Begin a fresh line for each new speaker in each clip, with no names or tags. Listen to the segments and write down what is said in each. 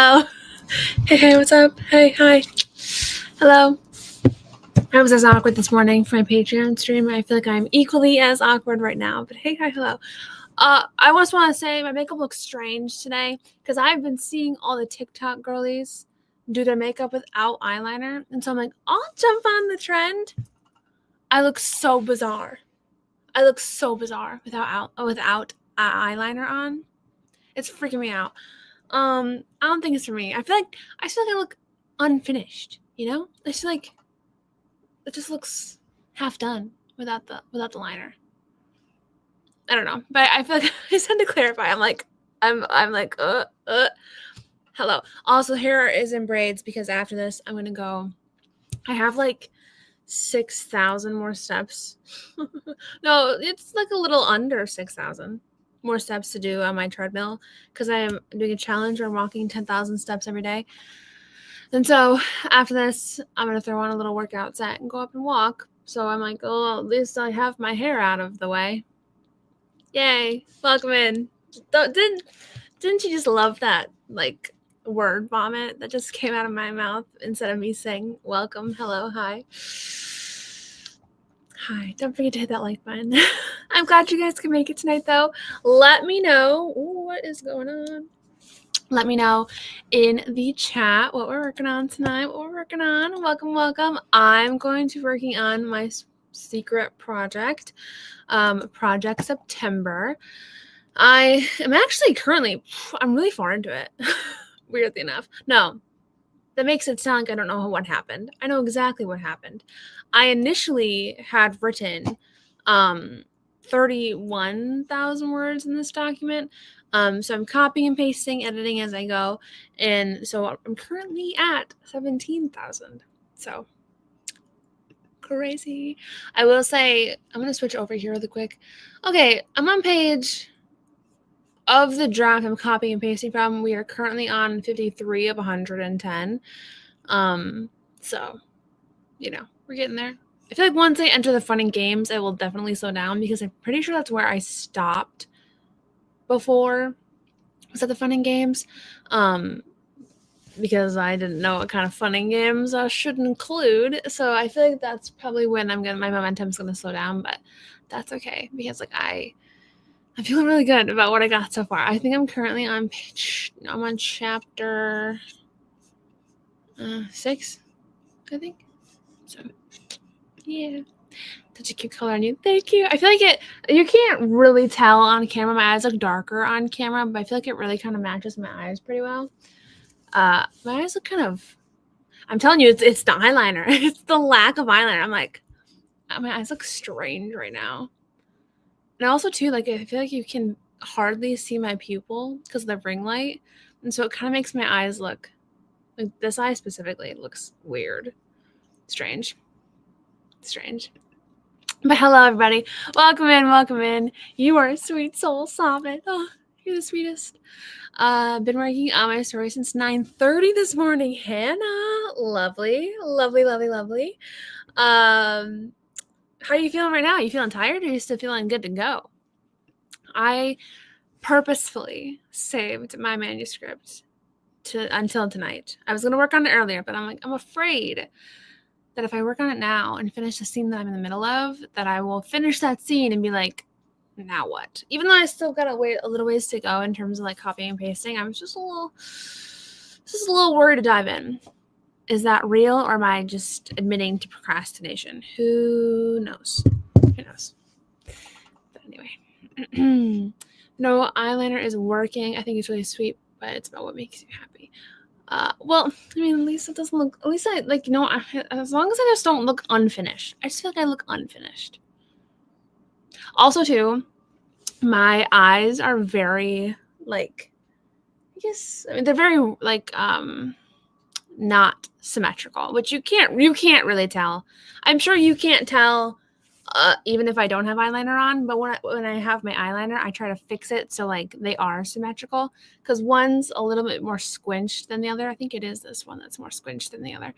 Hello. Hey, what's up? Hey, hi. Hello. I was as awkward this morning for my Patreon stream. I feel like I'm equally as awkward right now. But hey, hi, hello. I just want to say my makeup looks strange today because I've been seeing all the TikTok girlies do their makeup without eyeliner. And so I'm like, I'll jump on the trend. I look so bizarre. without eyeliner on. It's freaking me out. I don't think it's for me. I feel like I look unfinished, you know? I feel like it just looks half done without the liner. I don't know, but I feel like I just had to clarify. I'm like, hello. Also, hair is in braids because after this, I'm gonna go. I have like 6,000 more steps. No, it's like a little under 6,000 more steps to do on my treadmill because I am doing a challenge where I'm walking 10,000 steps every day. And so after this, I'm going to throw on a little workout set and go up and walk. So I'm like, oh, at least I have my hair out of the way. Yay. Welcome in. Didn't you just love that, like, word vomit that just came out of my mouth instead of me saying welcome, hello, hi. Hi, don't forget to hit that like button. I'm glad you guys can make it tonight, though. Let me know what is going on. Let me know in the chat what we're working on tonight, what we're working on. Welcome. I'm going to be working on my secret project, Project September. I am actually I'm really far into it, weirdly enough. No, that makes it sound like I don't know what happened. I know exactly what happened. I initially had written 31,000 words in this document. So I'm copying and pasting, editing as I go. And so I'm currently at 17,000. So crazy. I will say, I'm going to switch over here really quick. Okay, I'm on page of the draft I'm copying and pasting from. We are currently on 53 of 110. So, you know, we're getting there. I feel like once I enter the fun and games, I will definitely slow down because I'm pretty sure that's where I stopped before. Was that the fun and games? Because I didn't know what kind of fun and games I should include. So I feel like that's probably when my momentum's gonna slow down, but that's okay because like I'm feeling really good about what I got so far. I think I'm currently I'm on chapter 6, I think. So yeah. Such a cute color on you. Thank you. I feel like you can't really tell on camera. My eyes look darker on camera, but I feel like it really kind of matches my eyes pretty well. My eyes look kind of, I'm telling you, it's the eyeliner. It's the lack of eyeliner. I'm like, my eyes look strange right now. And also too, like, I feel like you can hardly see my pupil because of the ring light. And so it kind of makes my eyes look, like this eye specifically looks weird. Strange. But hello, everybody. Welcome in. You are a sweet soul, Sobbit. Oh, you're the sweetest. Been working on my story since 9:30 this morning. Hannah, lovely. How are you feeling right now? Are you feeling tired or are you still feeling good to go? I purposefully saved my manuscript until tonight. I was going to work on it earlier, but I'm afraid that if I work on it now and finish the scene that I'm in the middle of, that I will finish that scene and be like, now what? Even though I still got a little ways to go in terms of like copying and pasting, I'm just a little worried to dive in. Is that real or am I just admitting to procrastination? Who knows? But anyway, no eyeliner is working. I think it's really sweet, but it's about what makes you happy. Well, I mean, at least it doesn't look, at least I, like, you know, as long as I just don't look unfinished. I just feel like I look unfinished. Also, too, my eyes are very, like, they're very, like, not symmetrical, which you can't really tell. I'm sure you can't tell even if I don't have eyeliner on, but when I have my eyeliner, I try to fix it so like they are symmetrical because one's a little bit more squinched than the other. I think it is this one that's more squinched than the other.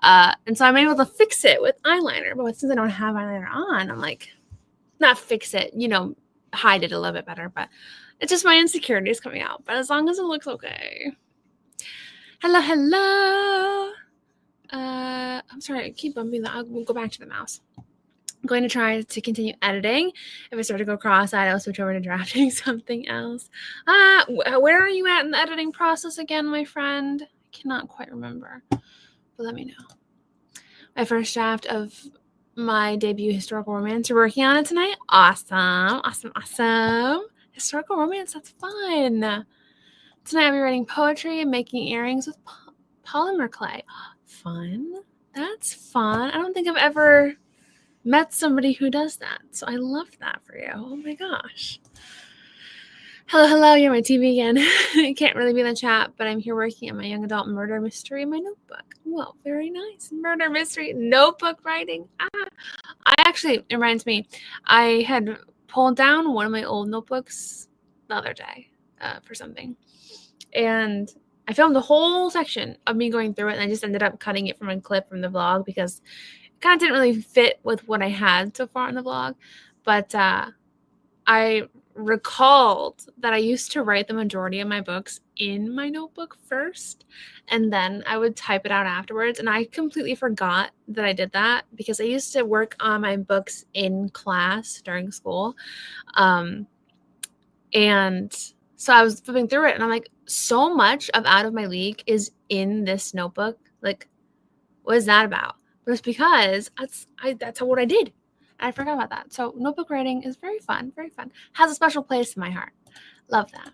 And so I'm able to fix it with eyeliner, but since I don't have eyeliner on, I'm like, not fix it, you know, hide it a little bit better, but it's just my insecurities coming out. But as long as it looks okay. Hello, hello. I'm sorry, I keep bumping that. We'll go back to the mouse. I'm going to try to continue editing. If I start to go cross-eyed, I'll switch over to drafting something else. Where are you at in the editing process again, my friend? I cannot quite remember, but let me know. My first draft of my debut historical romance. You're working on it tonight? Awesome. Historical romance, that's fun. Tonight I'll be writing poetry and making earrings with polymer clay. Fun. That's fun. I don't think I've ever met somebody who does that. So I love that for you. Oh my gosh. Hello, you're my TV again. I can't really be in the chat, but I'm here working on my young adult murder mystery in my notebook. Well, very nice. Murder mystery notebook writing. It reminds me, I had pulled down one of my old notebooks the other day for something. And I filmed the whole section of me going through it, and I just ended up cutting it from a clip from the vlog because it kind of didn't really fit with what I had so far in the vlog. But I recalled that I used to write the majority of my books in my notebook first, and then I would type it out afterwards. And I completely forgot that I did that because I used to work on my books in class during school. And so I was flipping through it, and I'm like, so much of Out of My League is in this notebook. Like, what is that about? But it's because that's what I did. I forgot about that. So notebook writing is very fun, very fun. Has a special place in my heart. Love that.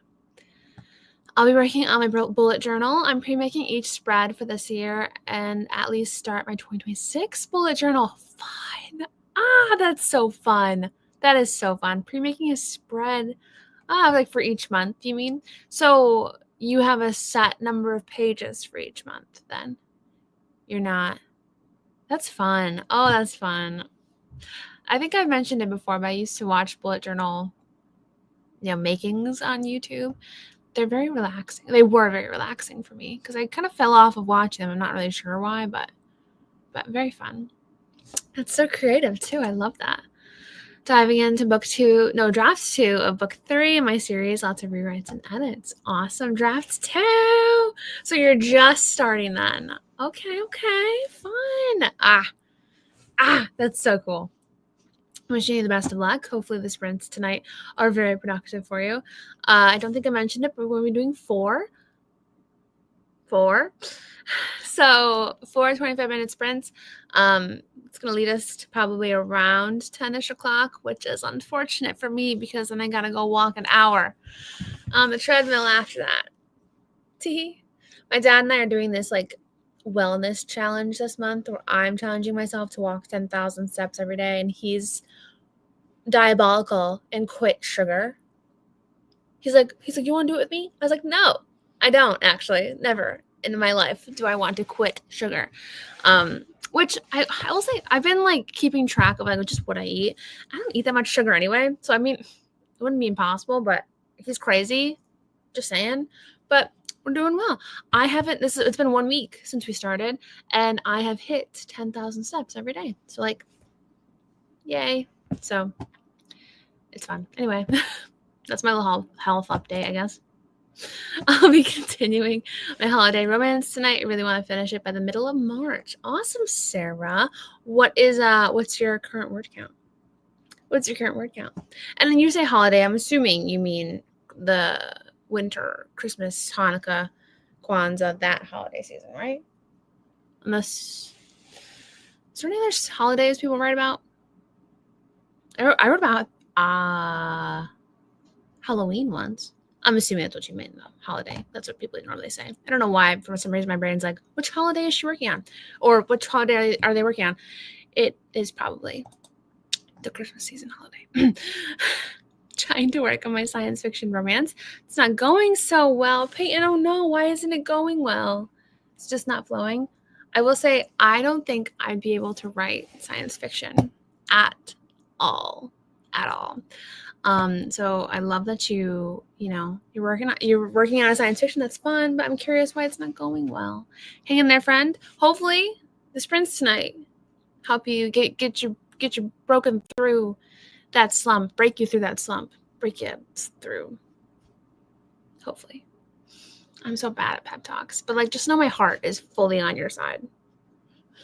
I'll be working on my bullet journal. I'm pre-making each spread for this year and at least start my 2026 bullet journal. Fun. That's so fun. That is so fun. Pre-making a spread, like for each month, you mean? So you have a set number of pages for each month then? You're not? That's fun. Oh, that's fun. I think I've mentioned it before, but I used to watch bullet journal, makings on YouTube. They're very relaxing. They were very relaxing for me because I kind of fell off of watching them. I'm not really sure why, but very fun. That's so creative too. I love that. Diving into draft 2 of book 3 in my series, lots of rewrites and edits. Awesome. Draft 2. So you're just starting then. Okay, fun. That's so cool. I'm wishing you the best of luck. Hopefully the sprints tonight are very productive for you. I don't think I mentioned it, but we're going to be doing 4. So 4 25-minute sprints. It's going to lead us to probably around 10-ish o'clock, which is unfortunate for me because then I got to go walk an hour on the treadmill after that. My dad and I are doing this wellness challenge this month where I'm challenging myself to walk 10,000 steps every day, and he's diabolical and quit sugar. He's like, you want to do it with me? I was like, no, I don't actually. Never in my life do I want to quit sugar. Which I will say I've been keeping track of just what I eat. I don't eat that much sugar anyway. So I mean, it wouldn't be impossible, but he's crazy. Just saying. But we're doing well. It's been 1 week since we started, and I have hit 10,000 steps every day. So yay. So it's fun. Anyway, that's my little health update, I guess. I'll be continuing my holiday romance tonight. I really want to finish it by the middle of March. Awesome, Sarah. What's your current word count? What's your current word count? And then you say holiday, I'm assuming you mean the winter, Christmas, Hanukkah, Kwanzaa, that holiday season, right? Unless, is there any other holidays people write about? I wrote about Halloween once. I'm assuming that's what you mean, though. Holiday. That's what people normally say. I don't know why. For some reason, my brain's like, which holiday is she working on? Or which holiday are they working on? It is probably the Christmas season holiday. Trying to work on my science fiction romance. It's not going so well. Peyton, oh no, why isn't it going well? It's just not flowing. I will say, I don't think I'd be able to write science fiction at all. So I love that you're working on a science fiction. That's fun, but I'm curious why it's not going well. Hang in there, friend. Hopefully the sprints tonight help you get you broken through that slump, break you through that slump, break you through. Hopefully. I'm so bad at pep talks, but like, just know my heart is fully on your side.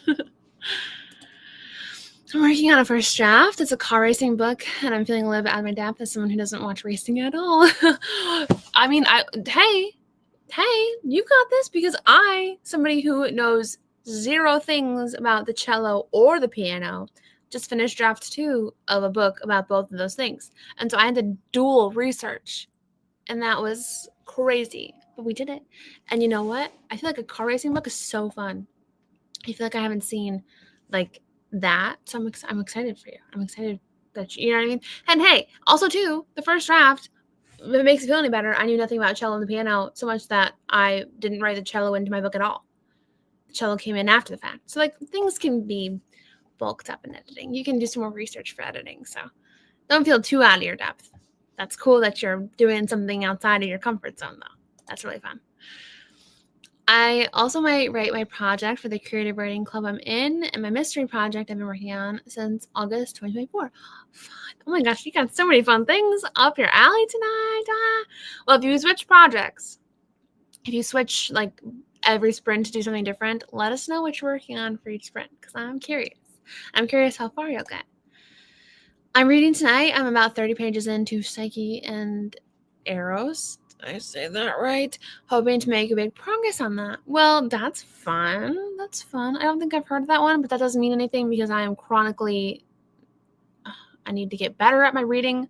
I'm working on a first draft. It's a car racing book, and I'm feeling a little bit out of my depth as someone who doesn't watch racing at all. I mean, hey, you got this, because somebody who knows zero things about the cello or the piano, just finished draft 2 of a book about both of those things. And so I had to dual research, and that was crazy, but we did it. And you know what? I feel like a car racing book is so fun. I feel like I haven't seen like that, so I'm excited for you. I'm excited that you know what I mean. And hey, also too, the first draft, if it makes you feel any better, I knew nothing about cello and the piano, so much that I didn't write the cello into my book at all. The cello came in after the fact. So like, things can be bulked up in editing. You can do some more research for editing, so don't feel too out of your depth. That's cool that you're doing something outside of your comfort zone, though. That's really fun. I also might write my project for the creative writing club I'm in, and my mystery project I've been working on since August 2024. Fun. Oh my gosh, you got so many fun things up your alley tonight. Well, if you switch projects, if you switch like every sprint to do something different, let us know what you're working on for each sprint, because I'm curious. I'm curious how far you'll get. I'm reading tonight. I'm about 30 pages into Psyche and Eros. Did I say that right? Hoping to make a big progress on that. Well, that's fun. That's fun. I don't think I've heard of that one, but that doesn't mean anything, because I am chronically... I need to get better at my reading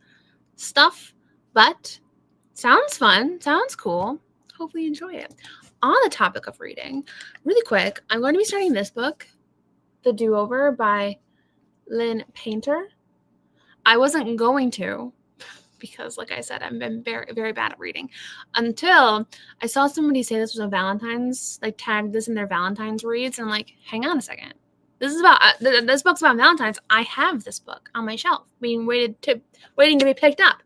stuff, but sounds fun. Sounds cool. Hopefully you enjoy it. On the topic of reading, really quick, I'm going to be starting this book, The Do-Over by Lynn Painter. I wasn't going to, because like I said, I've been very, very bad at reading, until I saw somebody say this was a Valentine's, like tagged this in their Valentine's reads, and I'm like, hang on a second. This book's about Valentine's. I have this book on my shelf, waiting to be picked up.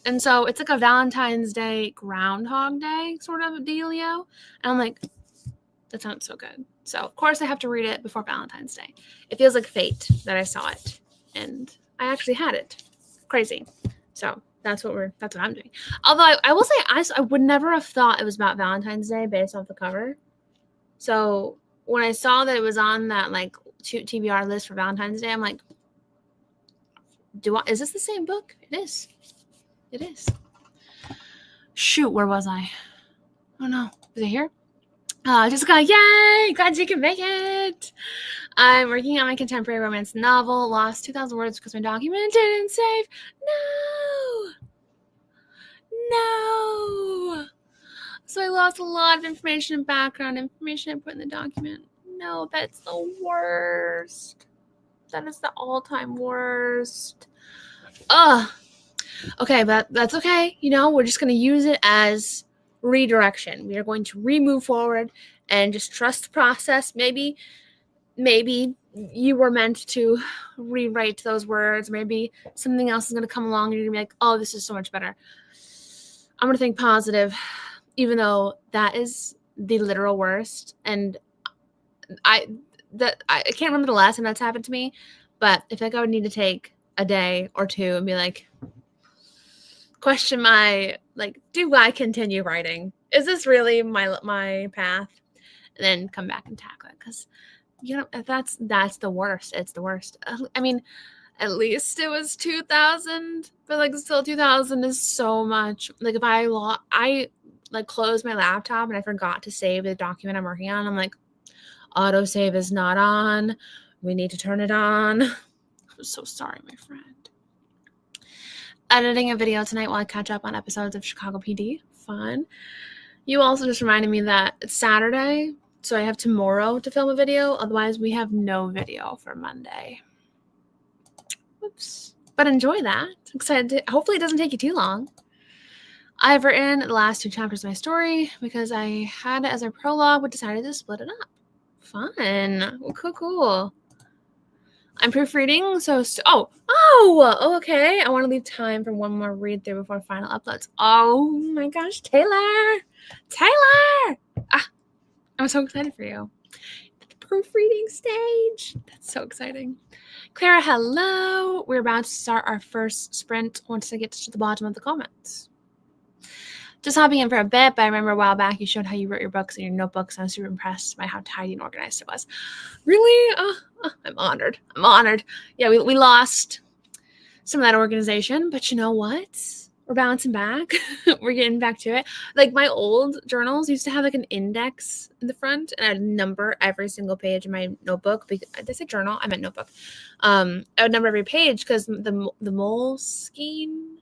And so it's like a Valentine's Day, Groundhog Day sort of dealio. And I'm like, that sounds so good. So of course I have to read it before Valentine's Day. It feels like fate that I saw it, and I actually had it. Crazy. So that's what I'm doing. Although I will say, I would never have thought it was about Valentine's Day based off the cover. So when I saw that it was on that like TBR list for Valentine's Day, I'm like, is this the same book? It is. It is. Shoot, where was I? Oh no, is it here? Jessica, yay! Glad you can make it. I'm working on my contemporary romance novel. Lost 2,000 words because my document didn't save. No. So I lost a lot of information and background information I put in the document. No, that's the worst. That is the all-time worst. Ugh. Okay, but that's okay. You know, we're just going to use it as redirection. We are going to move forward and just trust the process. Maybe you were meant to rewrite those words. Maybe something else is going to come along and you're going to be like, oh, this is so much better. I'm going to think positive, even though that is the literal worst. And I can't remember the last time that's happened to me, but I feel like I would need to take a day or two and be like, question my, like, do I continue writing? Is this really my path? And then come back and tackle it, because you know, that's the worst. It's the worst. I mean, at least it was 2,000, but like still 2,000 is so much. Like if I like closed my laptop and I forgot to save the document I'm working on, I'm like, autosave is not on. We need to turn it on. I'm so sorry, my friend. Editing a video tonight while I catch up on episodes of Chicago PD. Fun. You also just reminded me that it's Saturday, so I have tomorrow to film a video. Otherwise, we have no video for Monday. Whoops. But enjoy that. Excited. Hopefully it doesn't take you too long. I've written the last 2 chapters of my story because I had it as a prologue, but decided to split it up. Fun. Cool. I'm proofreading, so okay. I want to leave time for one more read through before final uploads. Oh my gosh, Taylor! I'm so excited for you. The proofreading stage. That's so exciting. Clara, hello. We're about to start our first sprint once I get to the bottom of the comments. Just hopping in for a bit, but I remember a while back you showed how you wrote your books in your notebooks. I was super impressed by how tidy and organized it was. Really? I'm honored. I'm honored. Yeah, we lost some of that organization, but you know what? We're bouncing back. We're getting back to it. Like my old journals used to have like an index in the front and I'd number every single page in my notebook. Because did I say journal? I meant notebook. I would number every page because the moleskin,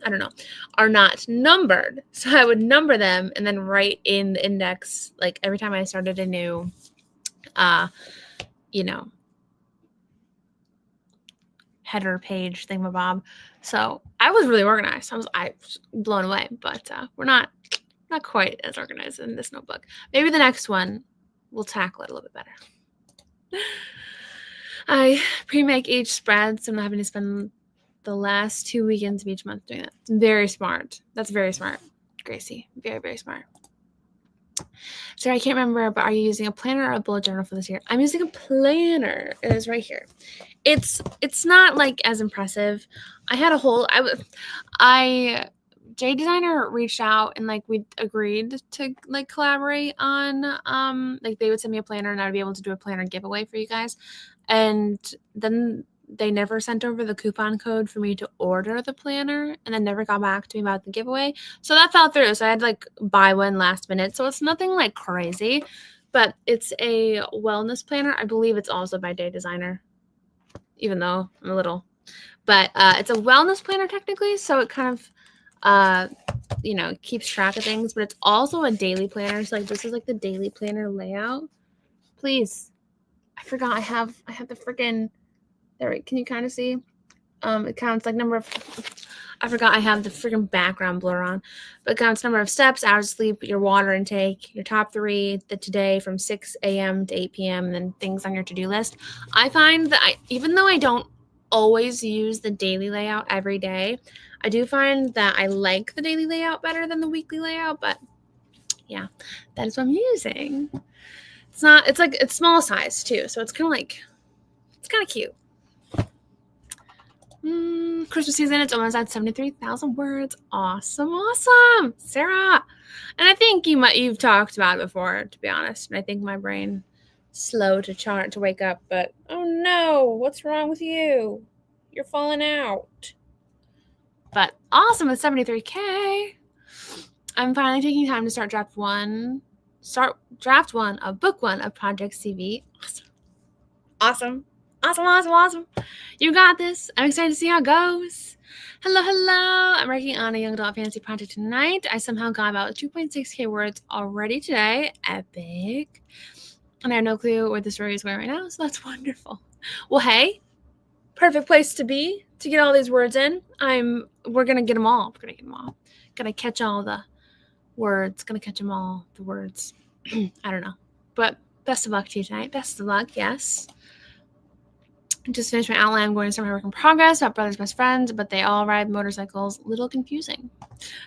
I don't know, are not numbered. So I would number them and then write in the index like every time I started a new, header page thingamabob. So I was really organized. I was blown away, but we're not quite as organized in this notebook. Maybe the next one we'll tackle it a little bit better. I pre-make each spread, so I'm not having to spend the last 2 weekends of each month doing that. It's very smart. That's very smart, Gracie. Very, very smart. Sarah, I can't remember, but are you using a planner or a bullet journal for this year? I'm using a planner. It is right here. It's not like as impressive. I had a whole J Designer reached out and like we agreed to like collaborate on like they would send me a planner and I'd be able to do a planner giveaway for you guys. And then they never sent over the coupon code for me to order the planner and then never got back to me about the giveaway. So that fell through. So I had to like buy one last minute. So it's nothing like crazy, but it's a wellness planner. I believe it's also by J Designer, even though I'm a little, but it's a wellness planner technically. So it kind of, keeps track of things, but it's also a daily planner. So like this is like the daily planner layout. Please. I forgot I have the freaking, there, can you kind of see? It counts like number of, I forgot I have the freaking background blur on, but it counts number of steps, hours of sleep, your water intake, your top 3, the today from 6 a.m. to 8 p.m., and then things on your to-do list. I find that even though I don't always use the daily layout every day, I do find that I like the daily layout better than the weekly layout, but yeah, that is what I'm using. It's small size too, so it's kind of cute. Christmas season, it's almost at 73,000 words. Awesome, Sarah. And I think you've talked about it before, to be honest. And I think my brain slow to wake up, but oh no, what's wrong with you? You're falling out. But awesome with 73K. I'm finally taking time to start draft one of book 1 of Project CV. Awesome. You got this. I'm excited to see how it goes. Hello. I'm working on a young adult fantasy project tonight. I somehow got about 2.6K words already today. Epic. And I have no clue where the story is going right now, so that's wonderful. Well, hey, perfect place to be to get all these words in. We're going to get them all. Gonna catch all the words. Gonna catch them all, the words. I don't know. But best of luck to you tonight. Best of luck, yes. Just finished my outline. I'm going to start my work in progress about brothers best friends, but they all ride motorcycles. Little confusing.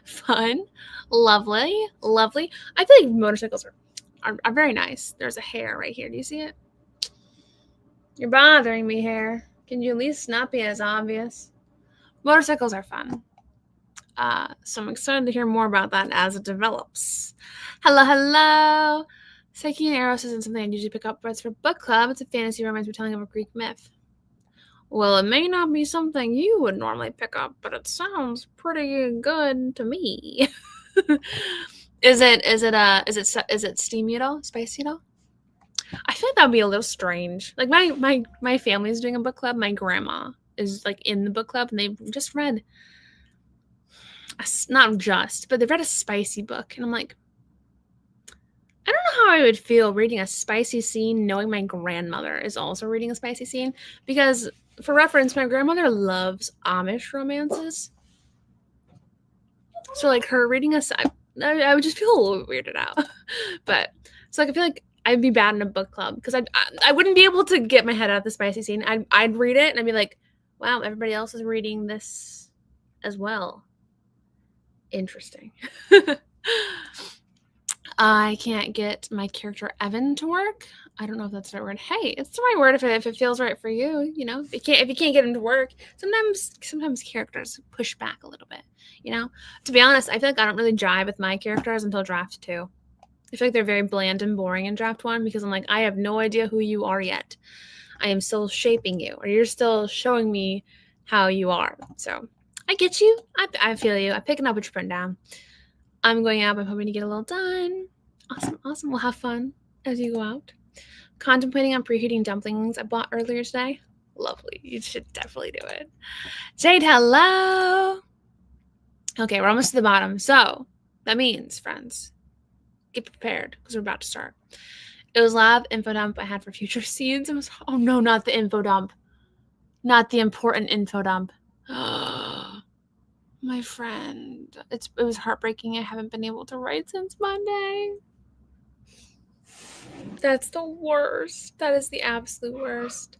Fun. Lovely. I feel like motorcycles are very nice. There's a hair right here. Do you see it? You're bothering me, hair. Can you at least not be as obvious? Motorcycles are fun. So I'm excited to hear more about that as it develops. Hello. Psyche and Eros isn't something I usually pick up, but it's for book club. It's a fantasy romance retelling of a Greek myth. Well, it may not be something you would normally pick up, but it sounds pretty good to me. Is it steamy at all? Spicy at all? I feel like that would be a little strange. Like my family's doing a book club. My grandma is like in the book club, and they just read but they read a spicy book, and I'm like, I don't know how I would feel reading a spicy scene knowing my grandmother is also reading a spicy scene, because for reference, my grandmother loves Amish romances. So like her reading I would just feel a little weirded out. But so like I feel like I'd be bad in a book club because I wouldn't be able to get my head out of the spicy scene. I'd read it and I'd be like, wow, everybody else is reading this as well. Interesting. I can't get my character Evan to work. I don't know if that's the right word. Hey, it's the right word if it feels right for you. You know, if you can't get him to work, sometimes characters push back a little bit. You know, to be honest, I feel like I don't really jive with my characters until draft 2. I feel like they're very bland and boring in draft 1 because I'm like, I have no idea who you are yet. I am still shaping you, or you're still showing me how you are. So I get you. I feel you. I'm picking up what you're putting down. I'm going out. I'm hoping to get a little done. Awesome. We'll have fun as you go out. Contemplating on preheating dumplings I bought earlier today. Lovely. You should definitely do it. Jade, hello. Okay, we're almost to the bottom. So that means, friends, get prepared because we're about to start. It was lab info dump I had for future scenes. It was, oh no, not the info dump. Not the important info dump. My friend, it was heartbreaking. I haven't been able to write since Monday. That's the worst. That is the absolute worst.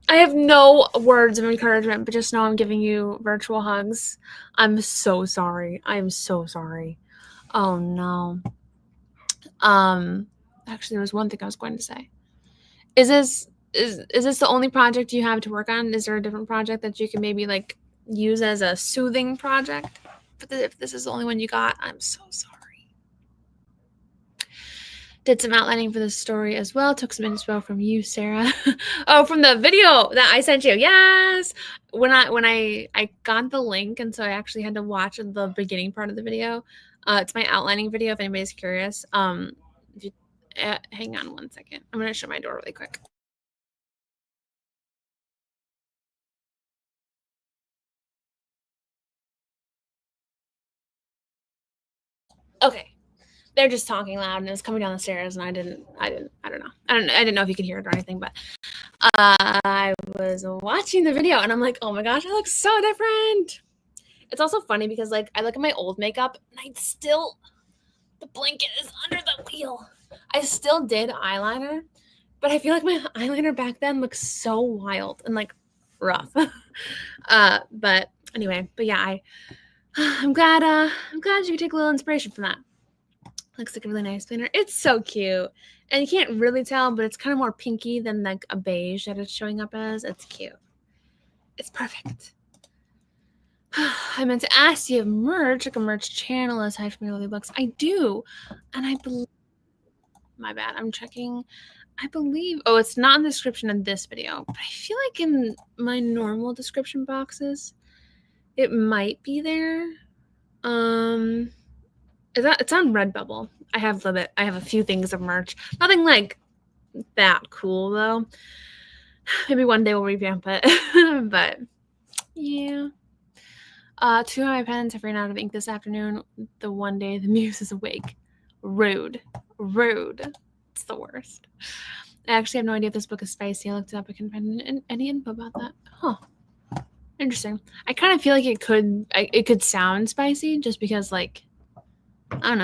I have no words of encouragement, but just know I'm giving you virtual hugs. I'm so sorry. I am so sorry. Oh no. Actually, there was one thing I was going to say. Is this the only project you have to work on? Is there a different project that you can maybe like use as a soothing project? But if this is the only one you got, I'm so sorry. Did some outlining for the story as well. Took some inspo from you, Sarah. Oh, from the video that I sent you. Yes. When I got the link, and so I actually had to watch the beginning part of the video. It's my outlining video if anybody's curious. Hang on one second. I'm gonna shut my door really quick. Okay. They're just talking loud and it was coming down the stairs and I don't know if you could hear it or anything, but I was watching the video and I'm like, oh my gosh, I look so different. It's also funny because like I look at my old makeup and the blanket is under the wheel. I still did eyeliner, but I feel like my eyeliner back then looked so wild and like rough. But anyway, but yeah, I'm glad you could take a little inspiration from that. Looks like a really nice planner. It's so cute. And you can't really tell, but it's kind of more pinky than like a beige that it's showing up as. It's cute. It's perfect. I meant to ask you merch, like a merch channel aside from your lovely books. I do. And I believe, my bad, I'm checking. I believe, oh, it's not in the description of this video, but I feel like in my normal description boxes, it might be there. It's on Redbubble. I have a few things of merch. Nothing like that cool though. Maybe one day we'll revamp it. But yeah. 2 of my pens have ran out of ink this afternoon. The one day the muse is awake. Rude. It's the worst. I actually have no idea if this book is spicy. I looked it up. I couldn't find any info about that. Huh. Interesting. I kind of feel like it could sound spicy just because like I don't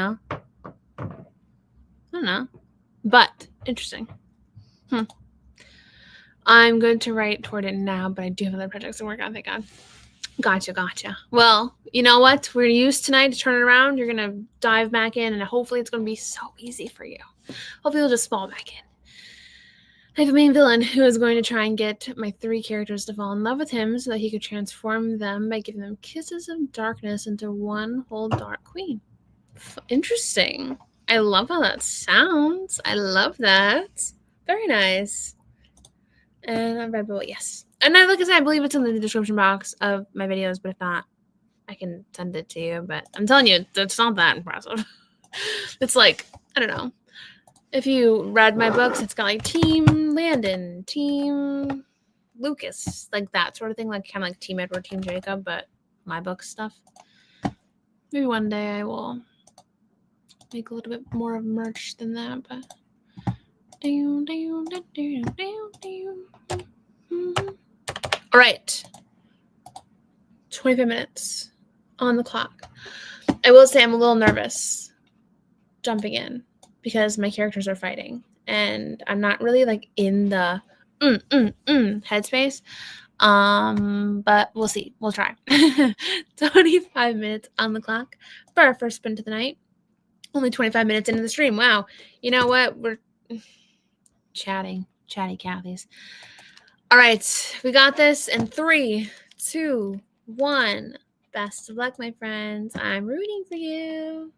know. But interesting. I'm good to write toward it now, but I do have other projects to work on, thank God. Gotcha. Well, you know what? We're going to use tonight to turn it around. You're going to dive back in, and hopefully it's going to be so easy for you. Hopefully you'll just fall back in. I have a main villain who is going to try and get my 3 characters to fall in love with him so that he could transform them by giving them kisses of darkness into one whole dark queen. Interesting. I love how that sounds. I love that. Very nice. And on Redbubble, yes. And like I said, I believe it's in the description box of my videos, but if not, I can send it to you. But I'm telling you, it's not that impressive. It's like, I don't know. If you read my books, it's got like Team Landon, Team Lucas, like that sort of thing, like kind of like Team Edward, Team Jacob, but my book stuff. Maybe one day I will make a little bit more of merch than that, but all right, 25 minutes on the clock. I will say I'm a little nervous jumping in because my characters are fighting and I'm not really like in the headspace. But we'll see. We'll try. 25 minutes on the clock for our first spin of the night. Only 25 minutes into the stream. Wow. You know what? We're chatty Cathy's. All right. We got this in 3, 2, 1. Best of luck, my friends. I'm rooting for you.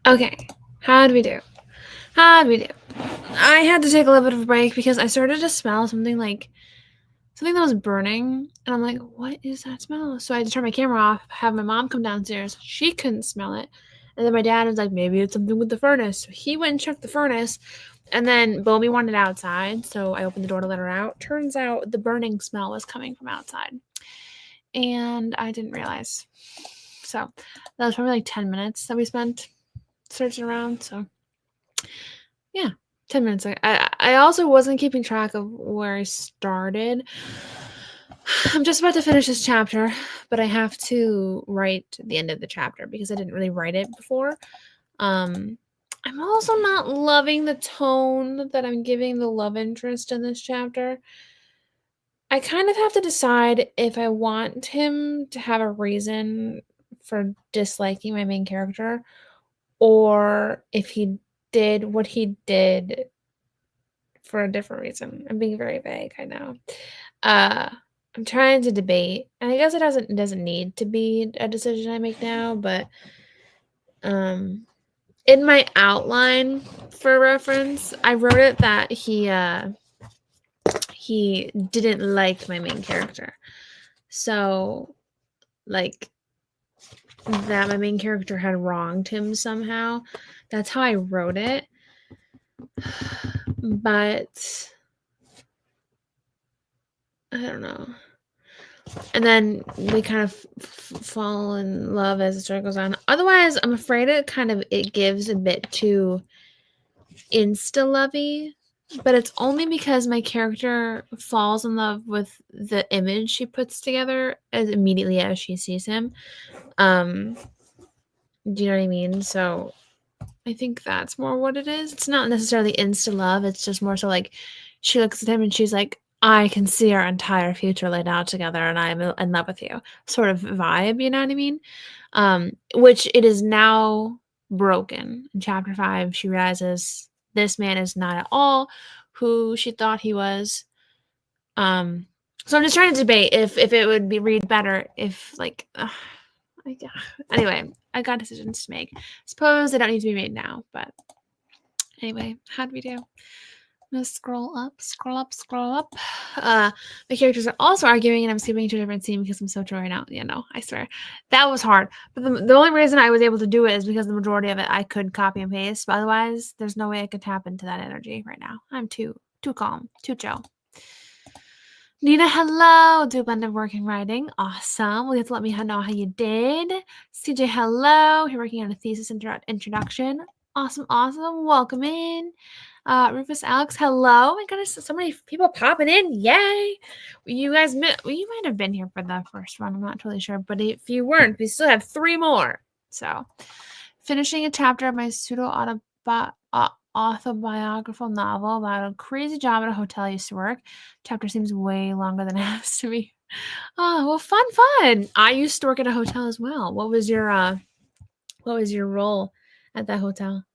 Okay, how'd we do? How'd we do? I had to take a little bit of a break because I started to smell something that was burning, and I'm like, what is that smell? So I had to turn my camera off, have my mom come downstairs. She couldn't smell it. And then my dad was like, maybe it's something with the furnace. So he went and checked the furnace, and then Bomi wanted outside, so I opened the door to let her out. Turns out the burning smell was coming from outside, and I didn't realize. So that was probably like 10 minutes that we spent searching around. So yeah, 10 minutes. I also wasn't keeping track of where I started. I'm just about to finish this chapter, but I have to write the end of the chapter because I didn't really write it before. I'm also not loving the tone that I'm giving the love interest in this chapter. I kind of have to decide if I want him to have a reason for disliking my main character, or if he did what he did for a different reason. I'm being very vague, I know. I'm trying to debate, and I guess it doesn't need to be a decision I make now, but in my outline for reference, I wrote it that he didn't like my main character. So, like, that my main character had wronged him somehow. That's how I wrote it. But I don't know. And then they kind of fall in love as the story goes on. Otherwise, I'm afraid it gives a bit too insta-lovey, but it's only because my character falls in love with the image she puts together as immediately as she sees him. Do you know what I mean? So I think that's more what it is. It's not necessarily insta love. It's just more so like she looks at him and she's like, I can see our entire future laid out together and I'm in love with you sort of vibe. You know what I mean? Which it is now broken. In chapter 5, she realizes this man is not at all who she thought he was. So I'm just trying to debate if it would read better if like anyway, I got decisions to make. Suppose they don't need to be made now, but anyway, how'd we do? I'm gonna scroll up. My characters are also arguing, and I'm skipping to a different scene because I'm so dry right now. Yeah, no, I swear. That was hard. But the only reason I was able to do it is because the majority of it I could copy and paste. But otherwise, there's no way I could tap into that energy right now. I'm too calm, too chill. Nina, hello. Do a blend of work and writing. Awesome. Well, you have to let me know how you did. CJ, hello. You're working on a thesis introduction. Awesome. Welcome in. Rufus, Alex, hello. My goodness, so many people popping in. Yay. You guys, you might have been here for the first one. I'm not totally sure. But if you weren't, we still have 3 more. So, finishing a chapter of my autobiographical novel about a crazy job at a hotel I used to work. Chapter seems way longer than it has to be. Oh, well, fun. I used to work at a hotel as well. What was your role at that hotel?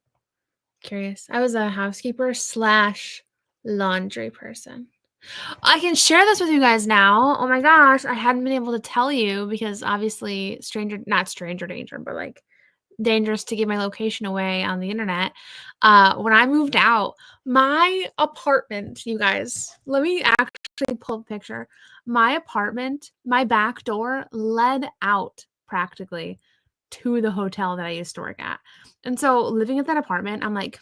Curious. I was a housekeeper / laundry person. I can share this with you guys now. Oh my gosh, I hadn't been able to tell you because obviously not stranger danger, but like dangerous to give my location away on the internet. When I moved out, my apartment, you guys, let me actually pull the picture. My apartment, my back door led out practically to the hotel that I used to work at. And so living at that apartment, I'm like,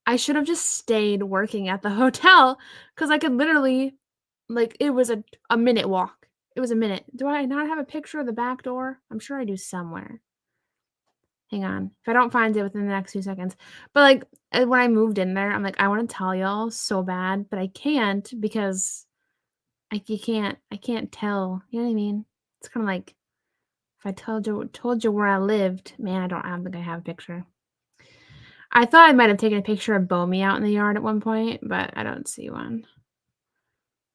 I should have just stayed working at the hotel because I could literally, like, it was a minute walk. It was a minute. Do I not have a picture of the back door? I'm sure I do somewhere. Hang on. If I don't find it within the next few seconds. But, like, when I moved in there, I'm like, I wanna tell y'all so bad, but I can't because, like, I can't tell. You know what I mean? It's kinda like if I told you where I lived, man, I don't think I have a picture. I thought I might have taken a picture of Bomi out in the yard at one point, but I don't see one.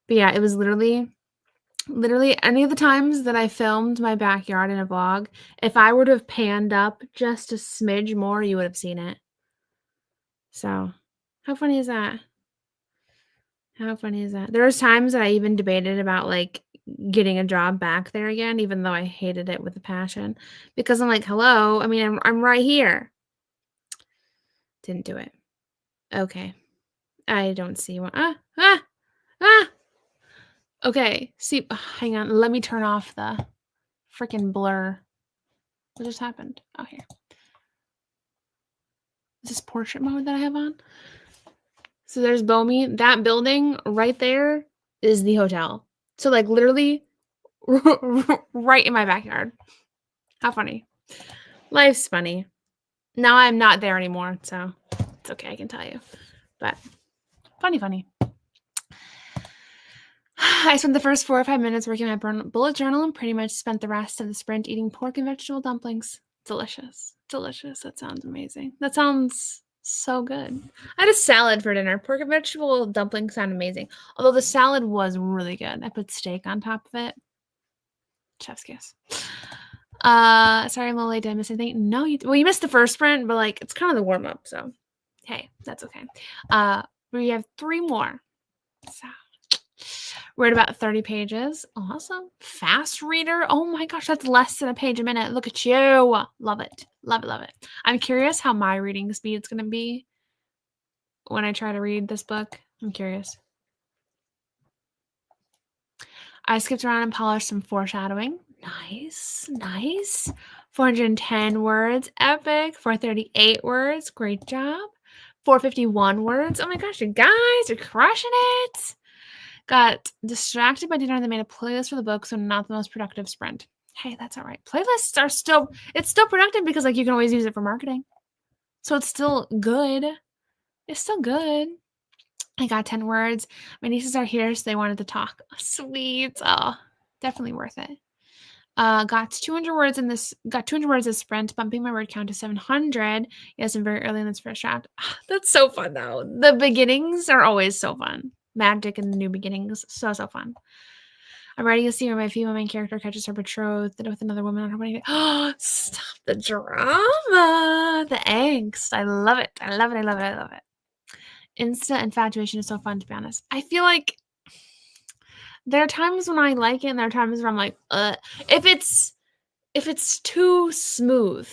But, yeah, it was literally any of the times that I filmed my backyard in a vlog, if I were to have panned up just a smidge more, you would have seen it. So, how funny is that? How funny is that? There was times that I even debated about, like, getting a job back there again, even though I hated it with a passion, because I'm like, "Hello, I mean, I'm right here. Didn't do it. Okay. I don't see one. Okay. See, hang on. Let me turn off the freaking blur. What just happened? Oh, here. Is this portrait mode that I have on? So there's Bomi. That building right there is the hotel. So like literally right in my backyard. How funny. Life's funny. Now I'm not there anymore, so it's okay, I can tell you. But funny. I spent the first 4 or 5 minutes working my bullet journal and pretty much spent the rest of the sprint eating pork and vegetable dumplings. Delicious. That sounds amazing. That sounds so good. I had a salad for dinner. Pork and vegetable dumplings sound amazing. Although the salad was really good. I put steak on top of it. Chef's kiss. Sorry, I'm a little late. Did I miss anything? No, you missed the first sprint, but like it's kind of the warm up, so hey, that's okay. We have 3 more. So we're at about 30 pages. Awesome. Fast reader. Oh my gosh, that's less than a page a minute. Look at you. Love it. Love it. I'm curious how my reading speed is going to be when I try to read this book. I'm curious. I skipped around and polished some foreshadowing. Nice. 410 words. Epic. 438 words. Great job. 451 words. Oh my gosh, you guys are crushing it. Got distracted by dinner and they made a playlist for the book, so not the most productive sprint. Hey, that's all right. Playlists are still productive because like you can always use it for marketing. So it's still good. It's still good. I got 10 words. My nieces are here, so they wanted to talk. Sweet. Oh, definitely worth it. Got 200 words this sprint, bumping my word count to 700. Yes, I'm very early in this first draft. That's so fun, though. The beginnings are always so fun. Magic and the new beginnings. So fun. I'm writing a scene where my female main character catches her betrothed with another woman on her wedding day. Oh, stop the drama. The angst. I love it. I love it. Insta infatuation is so fun, to be honest. I feel like there are times when I like it and there are times where I'm like, if it's too smooth,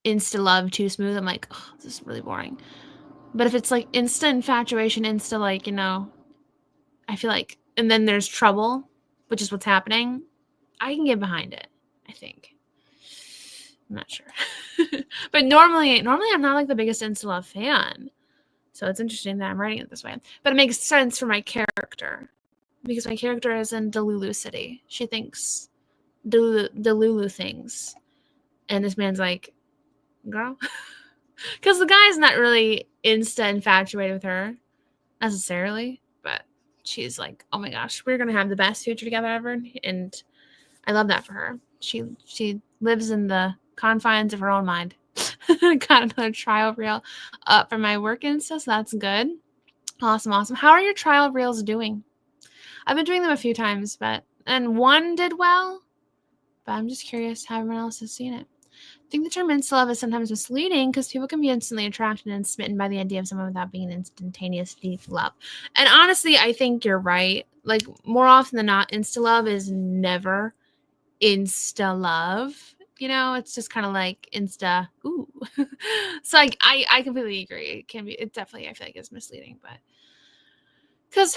insta love too smooth, I'm like, oh, this is really boring. But if it's like insta infatuation, insta like, I feel like, and then there's trouble, which is what's happening, I can get behind it, I think. I'm not sure. But normally I'm not like the biggest insta love fan. So it's interesting that I'm writing it this way. But it makes sense for my character. Because my character is in Delulu City. She thinks Delulu things. And this man's like, girl. Because the guy's not really insta infatuated with her necessarily. But she's like, oh my gosh, we're going to have the best future together ever. And I love that for her. She lives in the confines of her own mind. Got another trial reel up for my work insta, so that's good. Awesome. How are your trial reels doing? I've been doing them a few times, and one did well, but I'm just curious how everyone else has seen it. I think the term insta love is sometimes misleading because people can be instantly attracted and smitten by the idea of someone without being an instantaneous deep love. And honestly, I think you're right. Like more often than not, insta love is never insta love. It's just kind of like insta ooh. So like I completely agree. It definitely, I feel like it's misleading, but because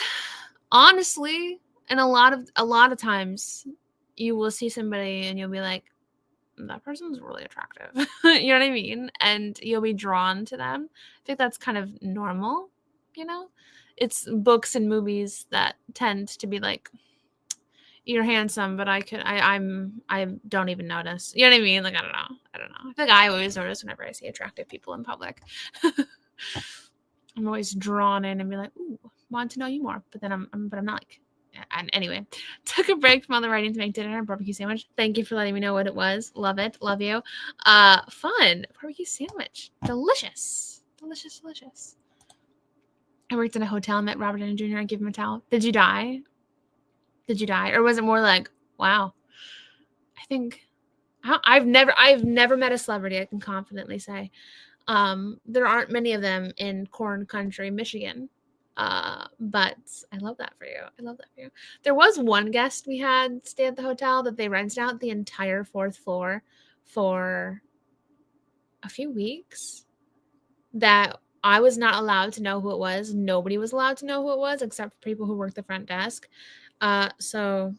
honestly, and a lot of times you will see somebody and you'll be like, that person's really attractive. You know what I mean? And you'll be drawn to them. I think that's kind of normal, it's books and movies that tend to be like, you're handsome, but I don't even notice. You know what I mean? Like, I don't know. I feel like I always notice whenever I see attractive people in public. I'm always drawn in and be like, ooh, want to know you more. But then I'm not like, and anyway, took a break from all the writing to make dinner and barbecue sandwich. Thank you for letting me know what it was. Love it. Love you. Fun barbecue sandwich. Delicious. I worked in a hotel, met Robert Downey Jr. and gave him a towel. Did you die? Or was it more like, wow? I think I've never met a celebrity, I can confidently say. There aren't many of them in Corn Country, Michigan. But I love that for you. There was one guest we had stay at the hotel that they rented out the entire 4th floor for a few weeks. that I was not allowed to know who it was. Nobody was allowed to know who it was except for people who work the front desk. So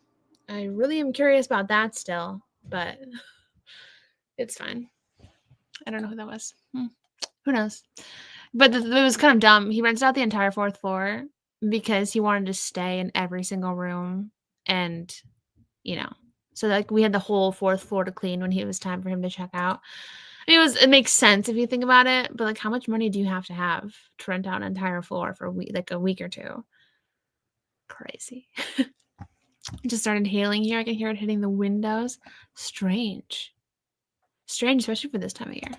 I really am curious about that still, but it's fine. I don't know who that was. Who knows? But it was kind of dumb. He rented out the entire 4th floor because he wanted to stay in every single room, and so like we had the whole 4th floor to clean when it was time for him to check out. I mean, it makes sense if you think about it, but like, how much money do you have to rent out an entire floor for a week or two? Crazy. I just started hailing here. I can hear it hitting the windows. Strange, especially for this time of year.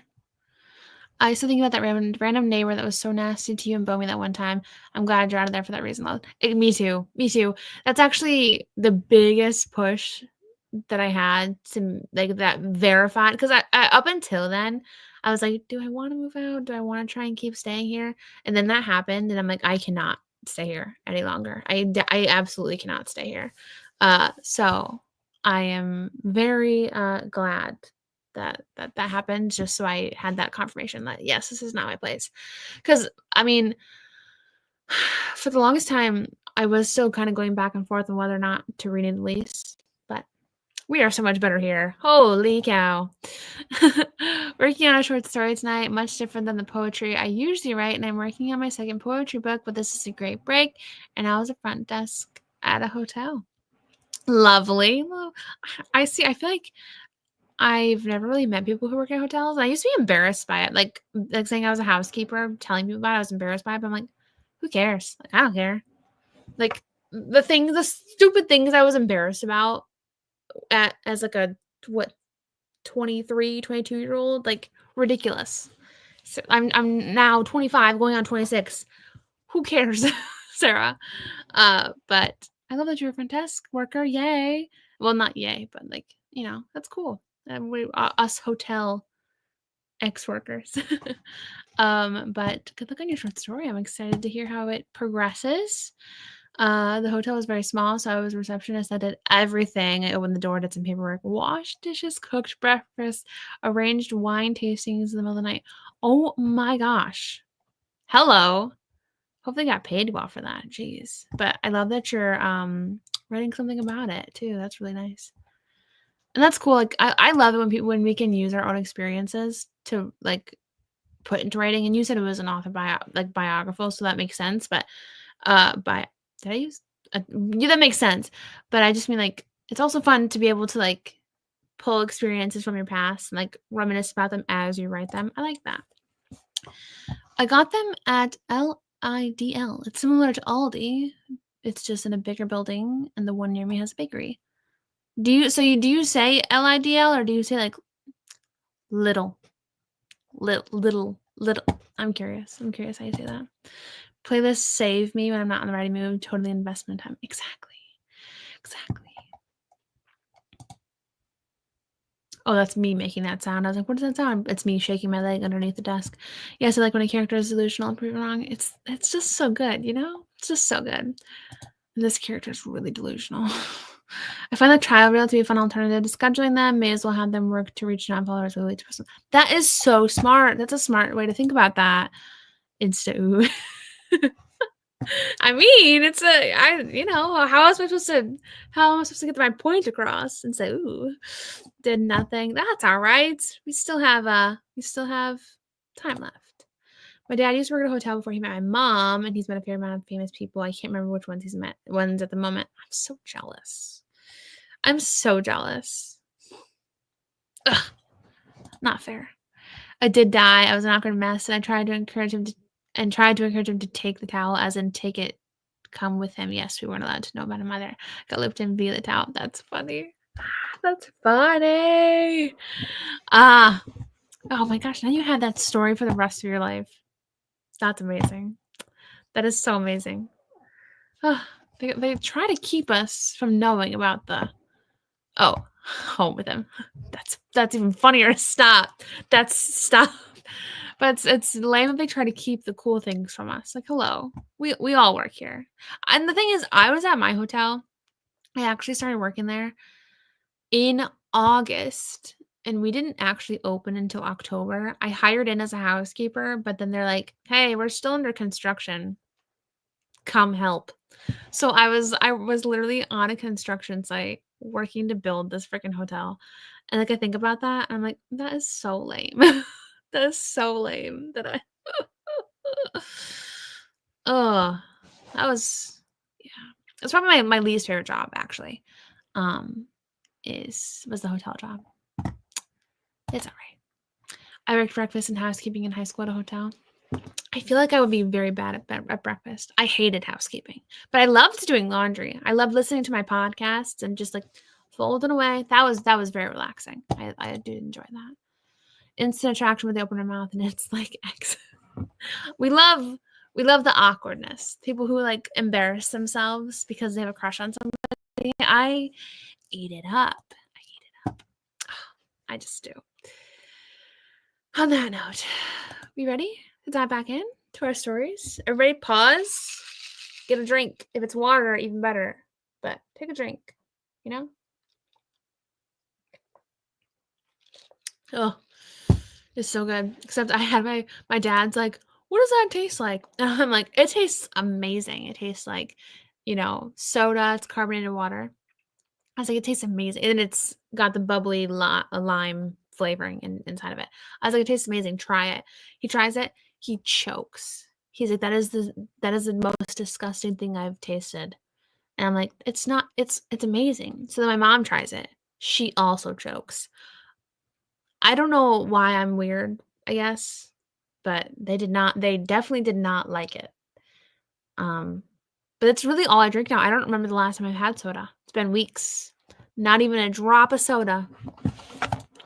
I used to think about that random neighbor that was so nasty to you and bowed me that one time. I'm glad you're out of there for that reason. Me too. Me too. That's actually the biggest push that I had to like that verified, because I up until then I was like, do I want to move out? Do I want to try and keep staying here? And then that happened, and I'm like, I cannot stay here any longer. I absolutely cannot stay here. So I am very glad that happened, just so I had that confirmation that yes, this is not my place. Because I mean, for the longest time, I was still kind of going back and forth on whether or not to renew the lease, but we are so much better here. Holy cow. Working on a short story tonight, much different than the poetry I usually write, and I'm working on my second poetry book, but this is a great break, and I was a front desk at a hotel. Lovely. I feel like I've never really met people who work at hotels, and I used to be embarrassed by it. Like saying I was a housekeeper, telling people about it, I was embarrassed by it, but I'm like, who cares? Like, I don't care. Like, the stupid things I was embarrassed about as like a 23, 22-year-old, like, ridiculous. So I'm now 25, going on 26. Who cares, Sarah? But I love that you're a front desk worker. Yay. Well, not yay, but like, that's cool. Us hotel ex-workers. But good luck on your short story. I'm excited to hear how it progresses. The hotel was very small, so I was a receptionist. I did everything. I opened the door, did some paperwork, washed dishes, cooked breakfast, arranged wine tastings in the middle of the night. Oh my gosh. Hello. Hope they got paid well for that. Jeez. But I love that you're writing something about it too. That's really nice. And that's cool. Like, I love it when we can use our own experiences to like put into writing. And you said it was an author biographical, so that makes sense. But did I use yeah, that makes sense. But I just mean, like, it's also fun to be able to like pull experiences from your past and like reminisce about them as you write them. I like that. I got them at LIDL. It's similar to Aldi. It's just in a bigger building, and the one near me has a bakery. Do you say LIDL, or do you say like little? I'm curious how you say that. Playlist save me when I'm not in the writing mood. Totally investment time. Exactly. Oh, that's me making that sound. I was like, what does that sound? It's me shaking my leg underneath the desk. Yeah, so like when a character is delusional and proven wrong, it's just so good, It's just so good. And this character is really delusional. I find the trial reel to be a fun alternative to scheduling them. May as well have them work to reach non-followers with each person. That is so smart. That's a smart way to think about that. Insta I mean, how am I supposed to get my point across and say, ooh, did nothing? That's all right. We still have time left. My dad used to work at a hotel before he met my mom, and he's met a fair amount of famous people. I can't remember which ones he's met ones at the moment. I'm so jealous. Ugh, not fair. I did die. I was an awkward mess, and I tried to encourage him to take the towel, as in take it, come with him. Yes, we weren't allowed to know about him either. Got looped in via the towel. That's funny. That's funny. Oh my gosh, now you have that story for the rest of your life. That's amazing. That is so amazing. They try to keep us from knowing about the home with him. That's even funnier. Stop. But it's lame that they try to keep the cool things from us. Like, hello, we all work here. And the thing is, I was at my hotel. I actually started working there in August, and we didn't actually open until October. I hired in as a housekeeper, but then they're like, "Hey, we're still under construction. Come help." So I was literally on a construction site working to build this freaking hotel. And like I think about that, and I'm like, that is so lame. That is so lame that I Oh, that was yeah. It's probably my least favorite job actually. Um was the hotel job. It's all right. I worked breakfast and housekeeping in high school at a hotel. I feel like I would be very bad at breakfast. I hated housekeeping, but I loved doing laundry. I loved listening to my podcasts and just like folding away. That was very relaxing. I did enjoy that. Instant attraction with the open mouth, and it's like we love we love the awkwardness. People who like embarrass themselves because they have a crush on somebody. I eat it up. I eat it up. I just do. On that note, we ready to dive back in to our stories? Everybody pause. Get a drink. If it's water, even better. But take a drink, you know? Oh, it's so good. Except I had my dad's like, what does that taste like? And I'm like, it tastes amazing. It tastes like, soda, it's carbonated water. I was like, it tastes amazing. And it's got the bubbly lime flavoring inside of it. I was like, it tastes amazing. Try it. He tries it. He chokes. He's like, that is the most disgusting thing I've tasted. And I'm like, it's not, it's amazing. So then my mom tries it. She also chokes. I don't know why I'm weird, I guess, but they definitely did not like it. Um, but it's really all I drink now. I don't remember the last time I've had soda. It's been weeks. Not even a drop of soda.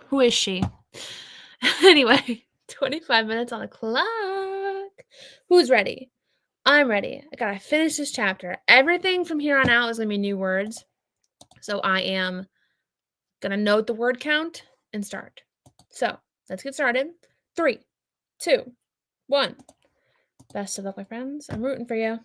Who is she? Anyway, 25 minutes on the clock. Who's ready? I'm ready. I gotta finish this chapter. Everything from here on out is gonna be new words. So I am gonna note the word count and start. So let's get started. 3, 2, 1. Best of luck, my friends. I'm rooting for you.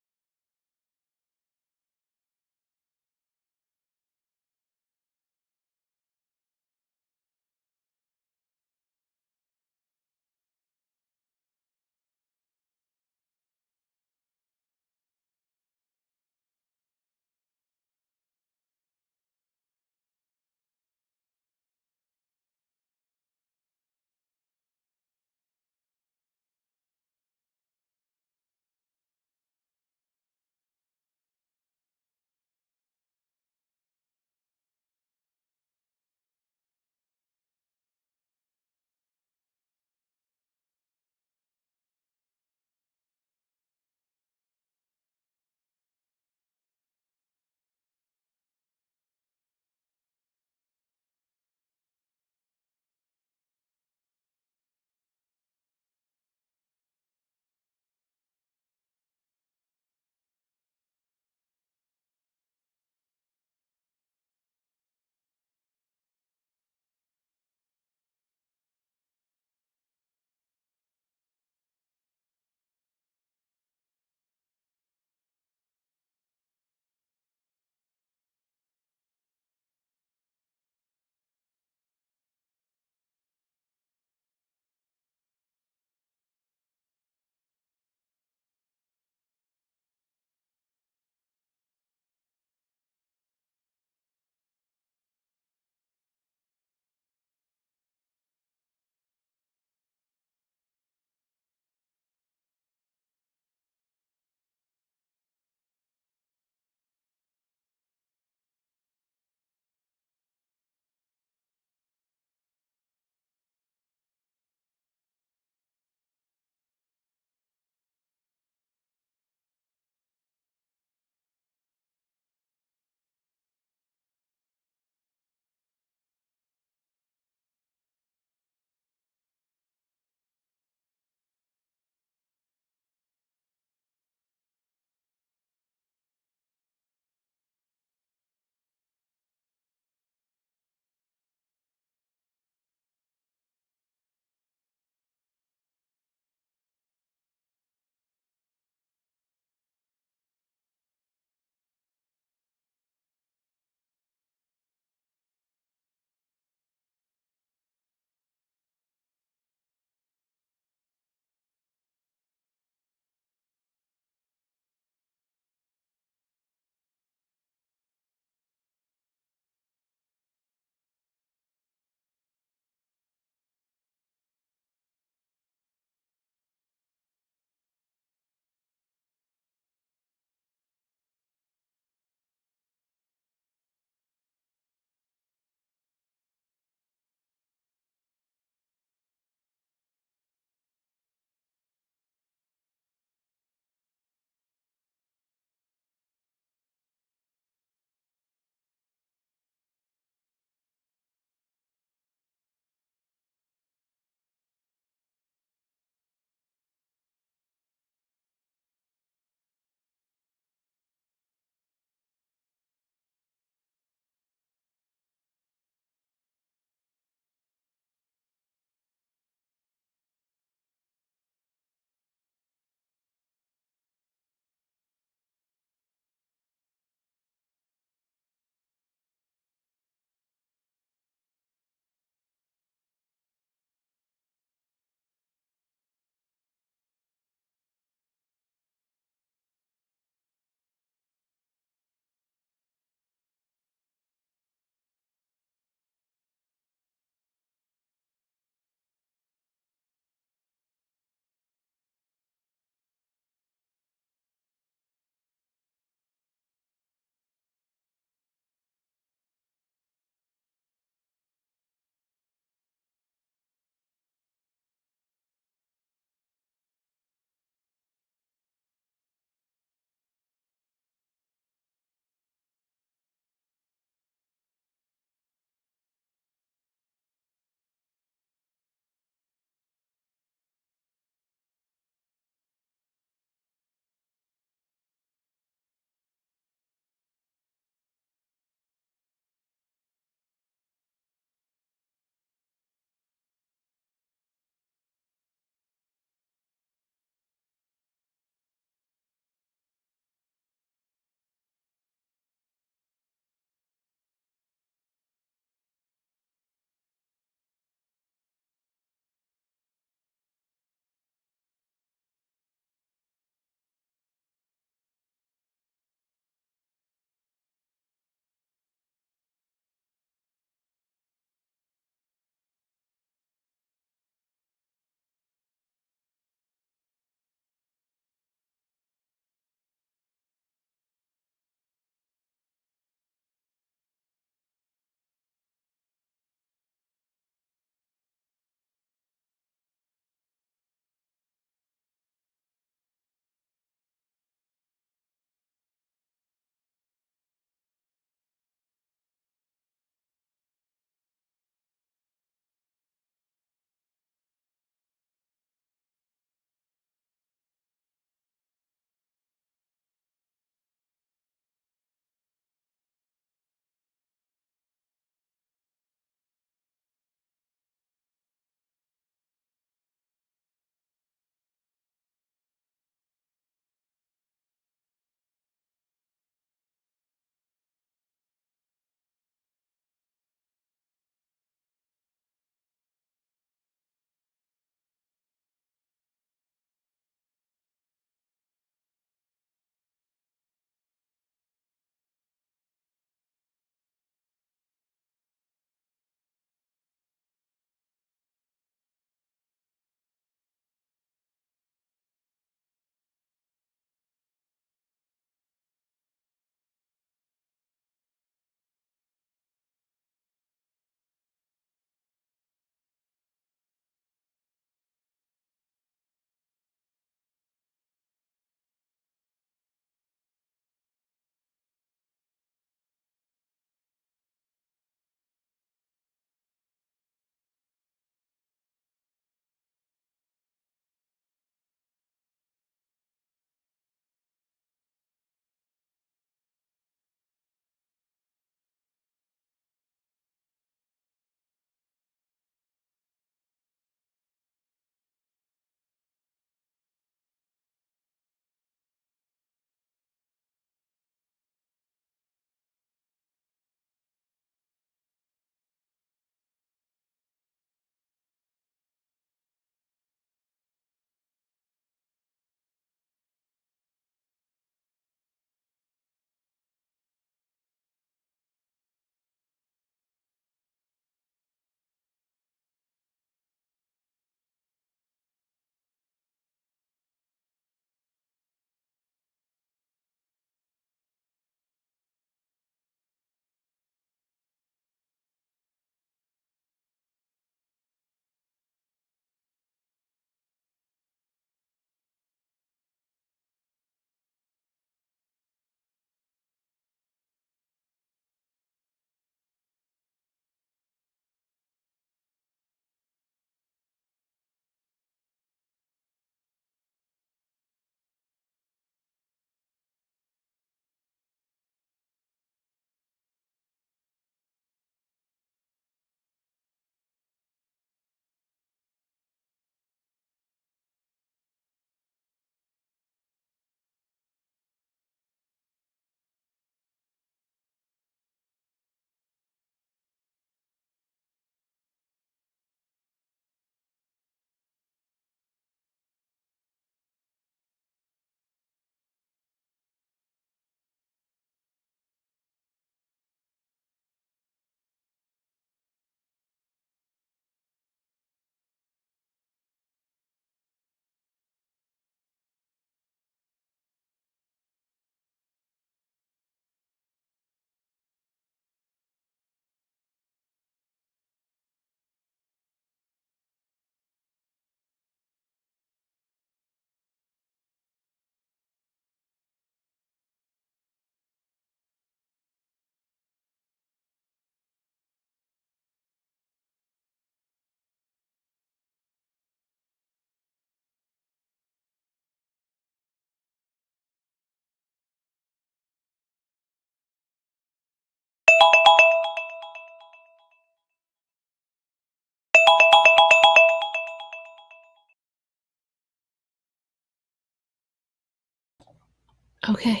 Okay.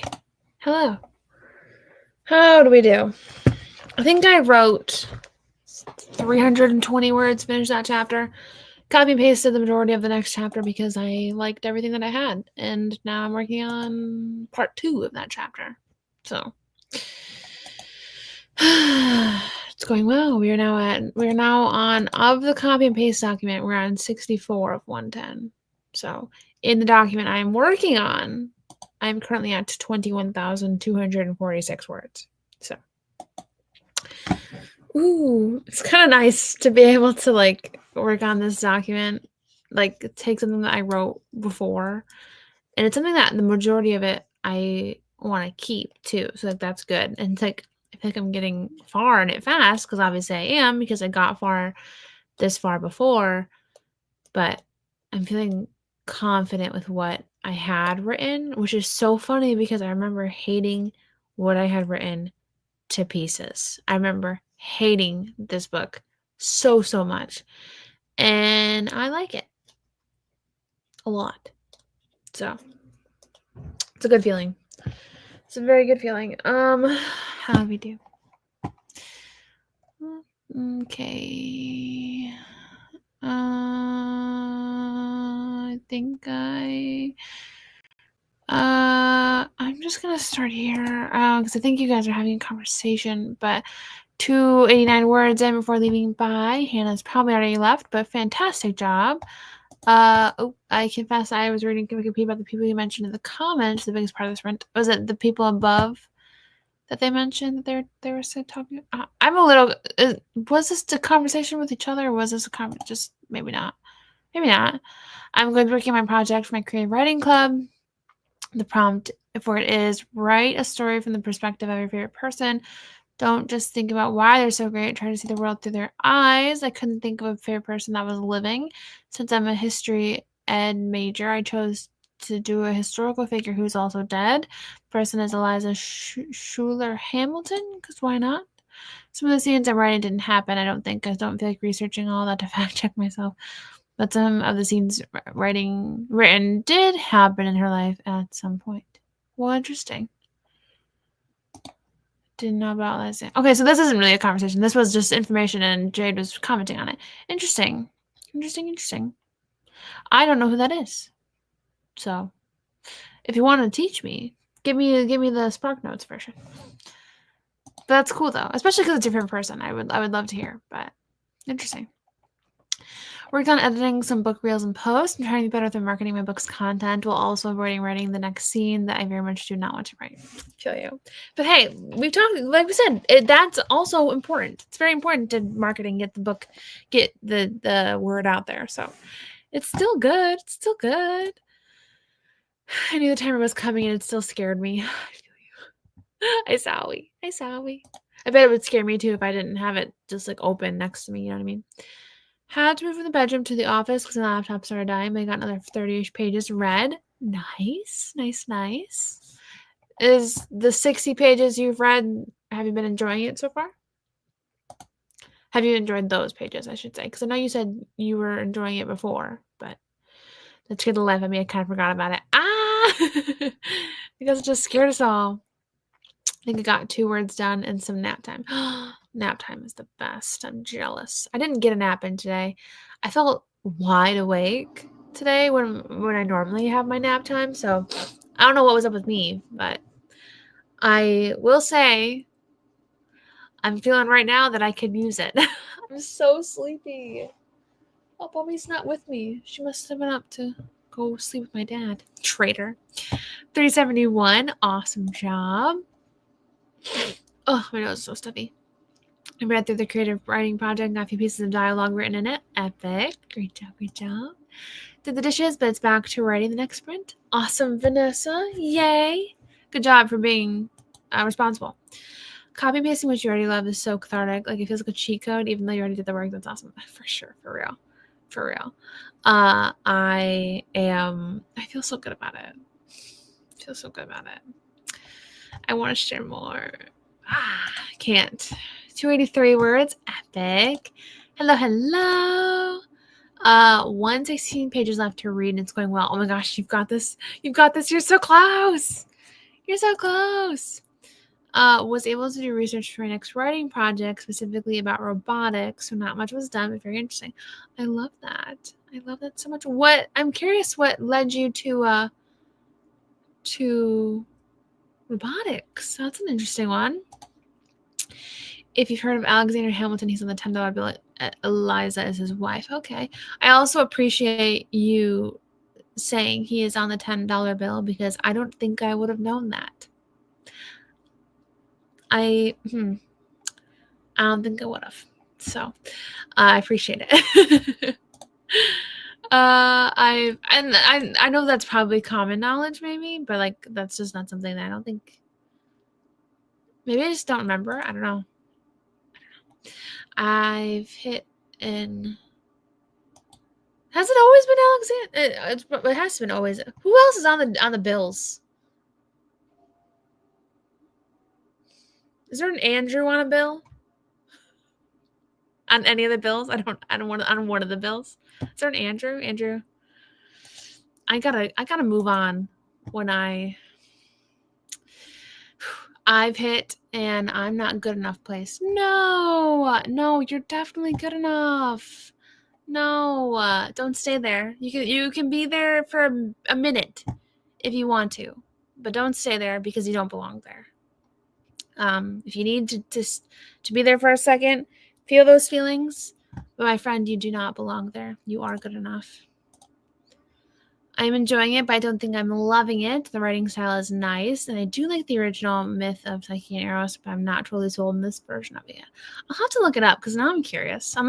Hello. How do we do? I think I wrote 320 words, finished that chapter. Copy and pasted the majority of the next chapter because I liked everything that I had. And now I'm working on part 2 of that chapter. So it's going well. We're now on, of the copy and paste document, we're on 64 of 110. So in the document I'm working on, I'm currently at 21,246 words. So ooh, it's kind of nice to be able to like work on this document, like take something that I wrote before, and it's something that the majority of it I want to keep too. So like that's good, and it's like I feel like I'm getting far in it fast because obviously I am because I got this far before, but I'm feeling confident with what I had written, which is so funny because I remember hating what I had written to pieces. I remember hating this book so much, and I like it a lot. So it's a good feeling. It's a very good feeling. How do we do? Okay. I think I'm just gonna start here because I think you guys are having a conversation, but 289 words in before leaving by. Hannah's probably already left, but fantastic job. I confess I was reading Wikipedia about the people you mentioned in the comments. The biggest part of this sprint was it the people above that they mentioned that they were so talking. I'm a little. Was this a conversation with each other, or was this a conversation? Just maybe not. Maybe not. I'm going to be working on my project for my creative writing club. The prompt for it is write a story from the perspective of your favorite person. Don't just think about why they're so great. Try to see the world through their eyes. I couldn't think of a favorite person that was living. Since I'm a history ed major, I chose to do a historical figure who's also dead. The person is Eliza Schuler Hamilton, because why not? Some of the scenes I'm writing didn't happen, I don't think. I don't feel like researching all that to fact check myself. But some of the scenes written did happen in her life at some point. Well, interesting. Didn't know about that. Okay, so this isn't really a conversation. This was just information, and Jade was commenting on it. Interesting. I don't know who that is. So, if you want to teach me, give me the Spark Notes version. But that's cool though, especially because it's a different person. I would love to hear. But interesting. Worked on editing some book reels and posts. I'm trying to be better with marketing my book's content while also avoiding writing the next scene that I very much do not want to write. Feel you. But hey, we've talked, like we said, that's also important. It's very important to marketing, get the book, get the word out there. So it's still good. It's still good. I knew the timer was coming and it still scared me. I feel you. I sorry. I bet it would scare me too if I didn't have it just like open next to me. You know what I mean? Had to move from the bedroom to the office because my laptop started dying. But I got another 30-ish pages read. Nice. Is the 60 pages you've read, have you been enjoying it so far? Have you enjoyed those pages, I should say? Because I know you said you were enjoying it before, but that scared the life out of me. I kind of forgot about it. Because it just scared us all. I think I got 2 words done and some nap time. Nap time is the best. I'm jealous. I didn't get a nap in today. I felt wide awake today when I normally have my nap time. So I don't know what was up with me, but I will say I'm feeling right now that I could use it. I'm so sleepy. Oh, Bobby's not with me. She must have been up to go sleep with my dad. Traitor. 371. Awesome job. Oh, my nose is so stuffy. I read through the creative writing project, got a few pieces of dialogue written in it. Epic. Great job. Did the dishes, but it's back to writing the next sprint. Awesome, Vanessa. Yay. Good job for being responsible. Copy and pasting what you already love is so cathartic. Like it feels like a cheat code, even though you already did the work. That's awesome. For sure. For real. I feel so good about it. I want to share more. I can't. 283 words. Epic. Hello. 116 pages left to read, and it's going well. Oh my gosh, you've got this. You're so close. You're so close. Was able to do research for my next writing project, specifically about robotics, so not much was done, but very interesting. I love that. I love that so much. I'm curious what led you to robotics. That's an interesting one. If you've heard of Alexander Hamilton, he's on the $10 bill. Eliza is his wife. Okay. I also appreciate you saying he is on the $10 bill because I don't think I would have known that. I don't think I would have. So I appreciate it. I know that's probably common knowledge, maybe, but like that's just not something that I don't think. Maybe I just don't remember. I don't know. I've hit in. Has it always been Alexander? It has been always. Who else is on the bills? Is there an Andrew on a bill? On any of the bills? I don't want on one of the bills. Is there an Andrew? Andrew. I gotta move on when I've hit and I'm not good enough place. No, you're definitely good enough. No, don't stay there. You can be there for a minute if you want to, but don't stay there because you don't belong there. If you need to be there for a second, feel those feelings. But my friend, you do not belong there. You are good enough. I'm enjoying it, but I don't think I'm loving it. The writing style is nice, and I do like the original Myth of Psyche and Eros, but I'm not totally sold on this version of it yet. I'll have to look it up because now I'm curious. I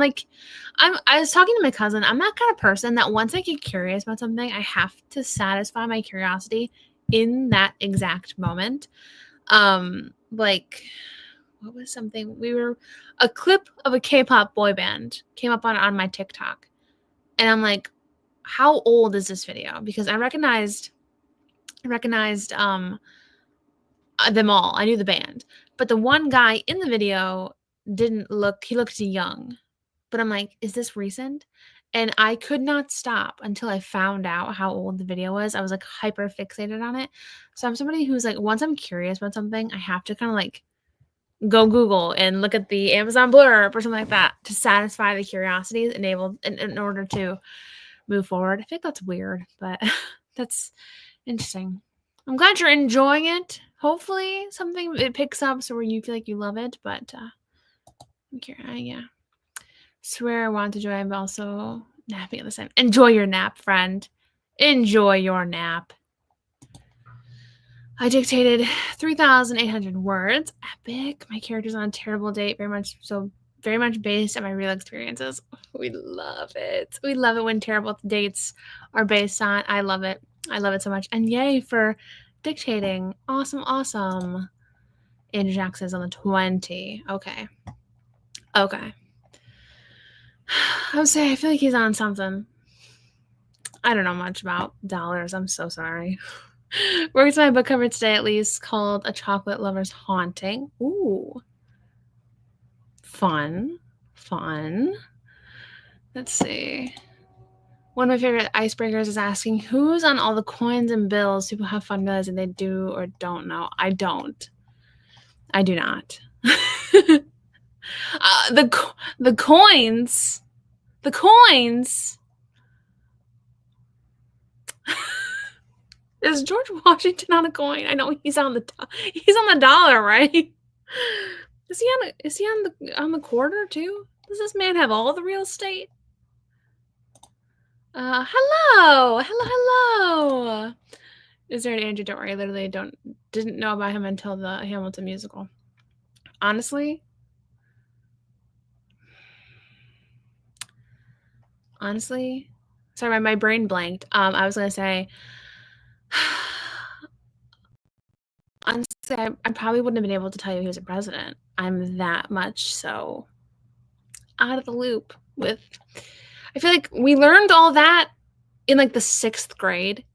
was talking to my cousin. I'm that kind of person that once I get curious about something, I have to satisfy my curiosity in that exact moment. Like, what was something? A clip of a K-pop boy band came up on my TikTok, and I'm like, how old is this video? Because I recognized them all. I knew the band. But the one guy in the video he looked young. But I'm like, is this recent? And I could not stop until I found out how old the video was. I was like hyper fixated on it. So I'm somebody who's like, once I'm curious about something, I have to kind of like go Google and look at the Amazon blurb or something like that to satisfy the curiosity in order to move forward. I think that's weird, but that's interesting. I'm glad you're enjoying it. Hopefully something it picks up so where you feel like you love it, but I'm curious. Yeah. Swear I want to join, but also napping at the same. Enjoy your nap, friend. Enjoy your nap. I dictated 3,800 words. Epic. My character's on a terrible date, very much based on my real experiences. We love it. We love it when terrible dates are based on. I love it. I love it so much. And yay for dictating. Awesome. Andrew Jackson's on the 20. Okay. I would say I feel like he's on something. I don't know much about dollars. I'm so sorry. Works on my book cover today, at least, called A Chocolate Lover's Haunting. Ooh. Fun. Let's see. One of my favorite icebreakers is asking who's on all the coins and bills people have fun realizing they do or don't know. I don't. I do not. The coins. The coins. Is George Washington on a coin? I know he's on the dollar, right? Is he on the quarter too? Does this man have all the real estate? Hello. Is there an Andrew? Don't worry, I literally didn't know about him until the Hamilton musical. Honestly, sorry, my brain blanked. I was gonna say, honestly, I probably wouldn't have been able to tell you he was a president. I'm that much so out of the loop with. I feel like we learned all that in like the 6th grade,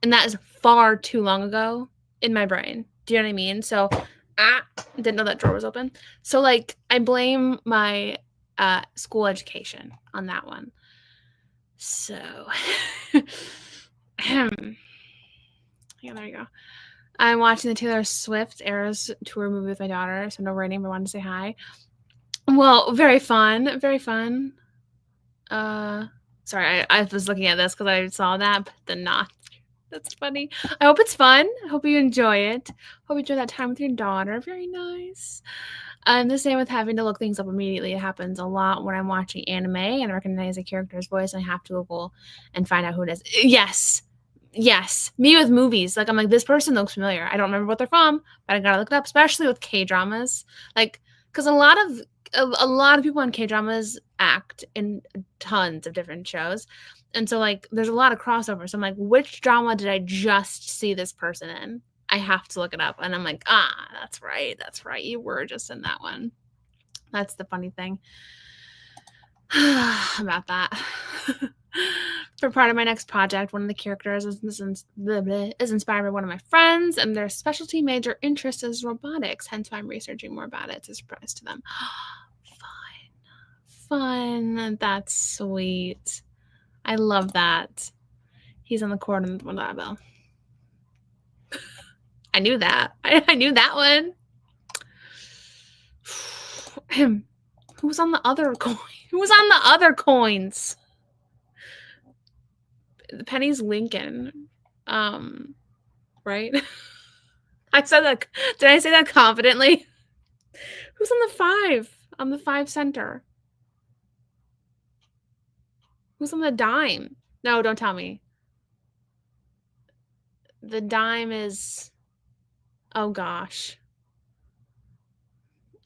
and that is far too long ago in my brain. Do you know what I mean? So, didn't know that drawer was open. So, like, I blame my school education on that one. So, yeah, there you go. I'm watching the Taylor Swift Eras Tour movie with my daughter, so no rating, but I wanted to say hi. Well, very fun, very fun. Sorry, I was looking at this because I saw that, but then not. That's funny. I hope it's fun. I hope you enjoy it. Hope you enjoy that time with your daughter. Very nice. And the same with having to look things up immediately. It happens a lot when I'm watching anime and I recognize a character's voice and I have to Google and find out who it is. Yes. Yes. Me with movies. Like, I'm like, this person looks familiar. I don't remember what they're from, but I gotta look it up, especially with K-dramas. Like, because a lot of people on K-dramas act in tons of different shows. And so, like, there's a lot of crossover. So I'm like, which drama did I just see this person in? I have to look it up. And I'm like, that's right. That's right. You were just in that one. That's the funny thing about that. For part of my next project, one of the characters is inspired by one of my friends, and their specialty major interest is robotics. Hence why I'm researching more about it to surprise to them. Fun. That's sweet. I love that. He's on the court and one bell. I knew that. I knew that one. Who's on the other coin? Who's on the other coins? Penny's Lincoln. Right? I said that. Did I say that confidently? Who's on the 5? On the 5 center? Who's on the dime? No, don't tell me. The dime is... Oh, gosh.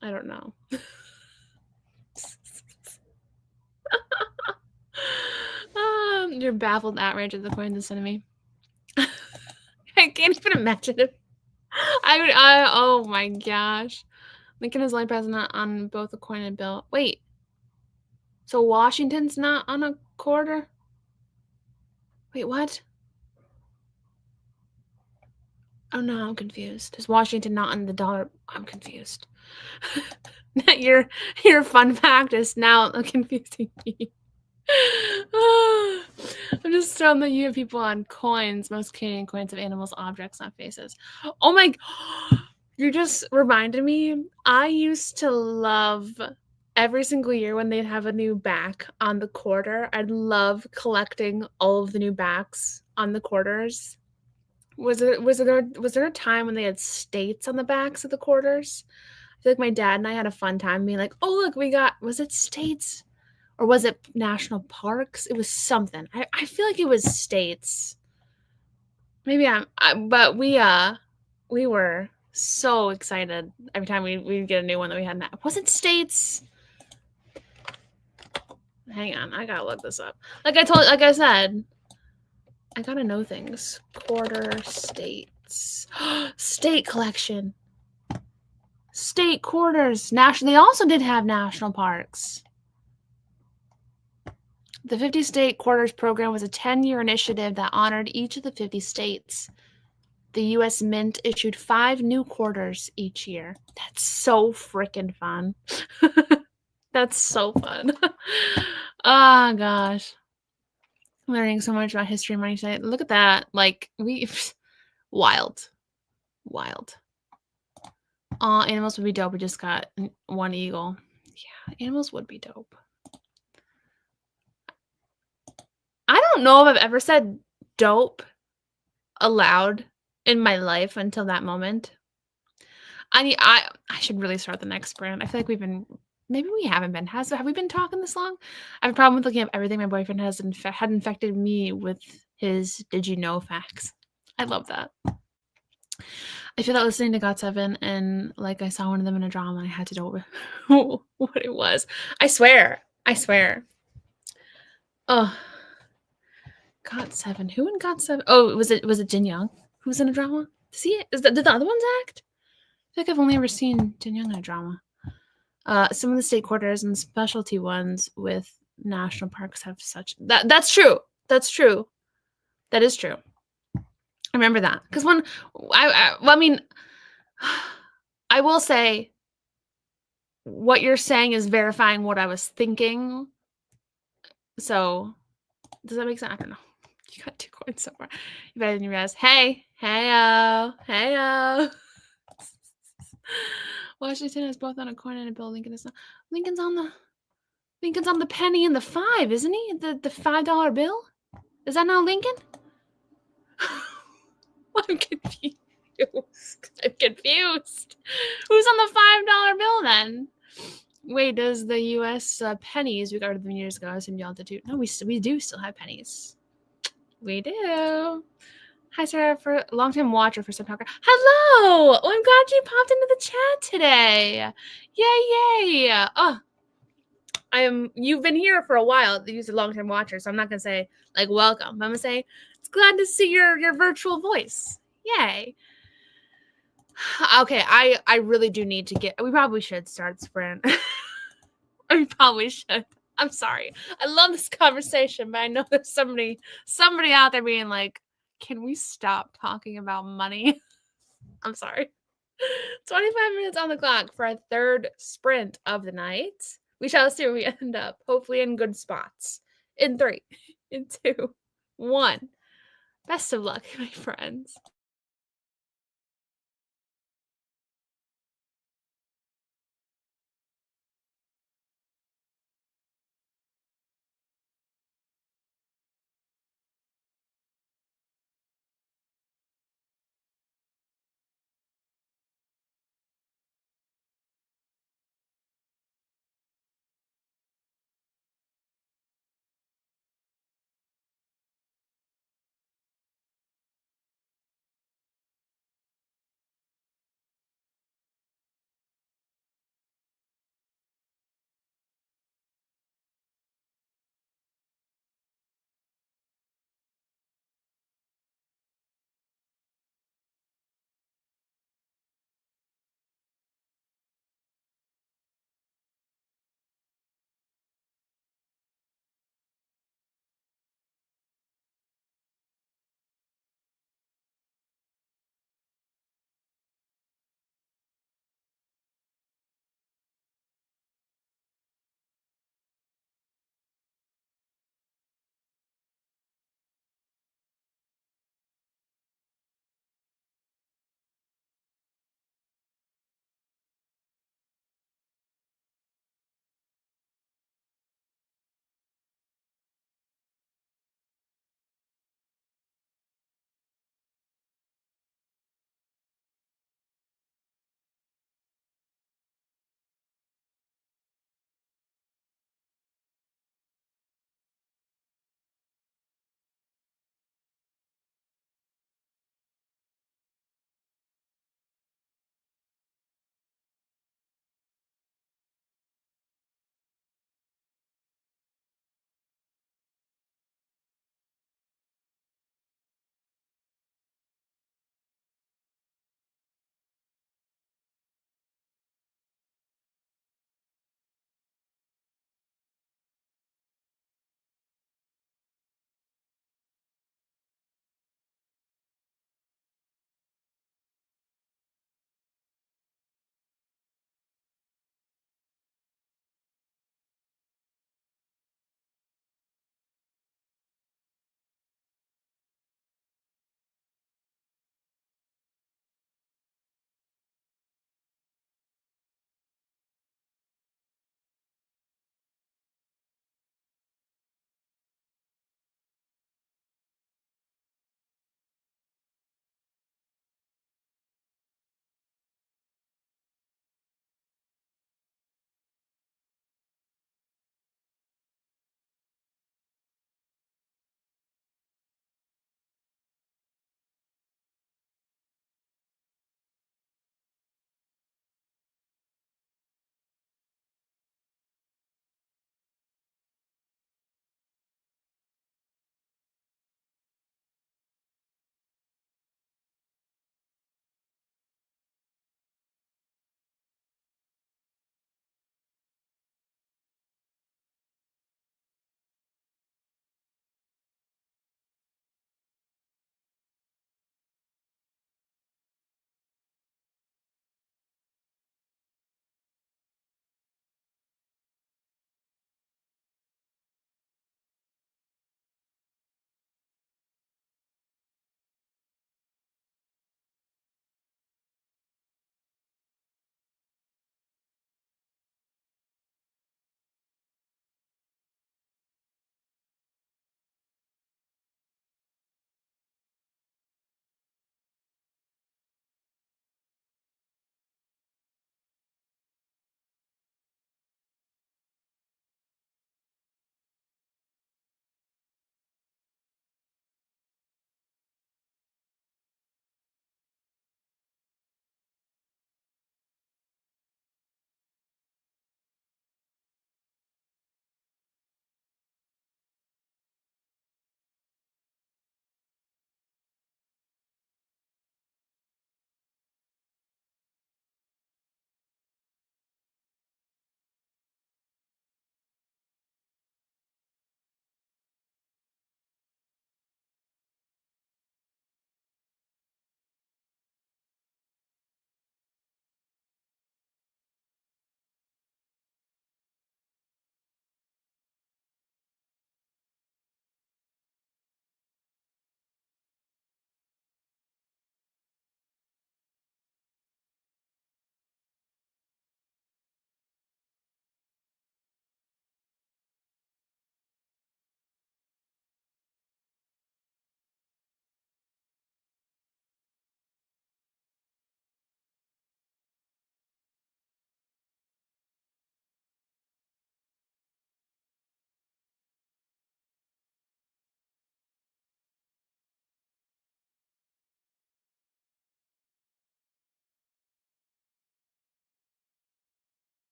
I don't know. Your baffled outrage at the coins in front of me. I can't even imagine it. Oh my gosh. Lincoln is only present on both a coin and bill. Wait. So Washington's not on a quarter? Wait, what? Oh no, I'm confused. Is Washington not on the dollar? I'm confused. Your fun fact is now confusing me. I'm just stunned that you have people on coins. Most Canadian coins have animals, objects, not faces. Oh my! You just reminded me. I used to love every single year when they'd have a new back on the quarter. I'd love collecting all of the new backs on the quarters. Was there a time when they had states on the backs of the quarters? I feel like my dad and I had a fun time being like, "Oh look, we got was it states?" Or was it national parks? It was something. I feel like it was states. Maybe but we were so excited every time we'd get a new one that we had. Was it states? Hang on, I gotta look this up. Like I said, I gotta know things. Quarter states. State collection. State quarters. National. They also did have national parks. The 50 State Quarters Program was a 10-year initiative that honored each of the 50 states. The U.S. Mint issued 5 new quarters each year. That's so freaking fun. That's so fun. Oh, gosh. Learning so much about history and money tonight. Look at that. Like, wild. Animals would be dope. We just got one eagle. Yeah, animals would be dope. I don't know if I've ever said dope aloud in my life until that moment. I should really start the next brand. I feel like maybe we haven't been. Have we been talking this long? I have a problem with looking up everything my boyfriend had infected me with his did you know facts. I love that. I feel that listening to GOT7 and like I saw one of them in a drama and I had to know what it was. I swear. Oh, GOT7. Who in GOT7? Oh, was it Jin Young who's in a drama? Did the other ones act? I feel like I've only ever seen Jin Young in a drama. Some of the state quarters and specialty ones with national parks have such that's true. That is true. I remember that because when I mean, I will say what you're saying is verifying what I was thinking. So does that make sense? I don't know. You got 2 It's so far. You better than you realize. Hey-o. Washington is both on a coin and a bill. Lincoln is not. Lincoln's on the penny and the 5, isn't he? The $5 bill? Is that not Lincoln? I'm confused. I'm confused. Who's on the $5 bill then? Wait, does the U.S. Pennies we got them years ago? I assume y'all did too. No, we do still have pennies. We do. Hi, Sarah, for long-time watcher for Talker. Hello! Oh, I'm glad you popped into the chat today. Yay! Oh, you've been here for a while. You're a long-time watcher, so I'm not gonna say like welcome. I'm gonna say it's glad to see your virtual voice. Yay! Okay, I really do need to get. We probably should start sprint. We probably should. I'm sorry. I love this conversation, but I know there's somebody out there being like, "Can we stop talking about money?" I'm sorry. 25 minutes on the clock for our third sprint of the night. We shall see where we end up. Hopefully in good spots. In 3, in 2, 1. Best of luck, my friends.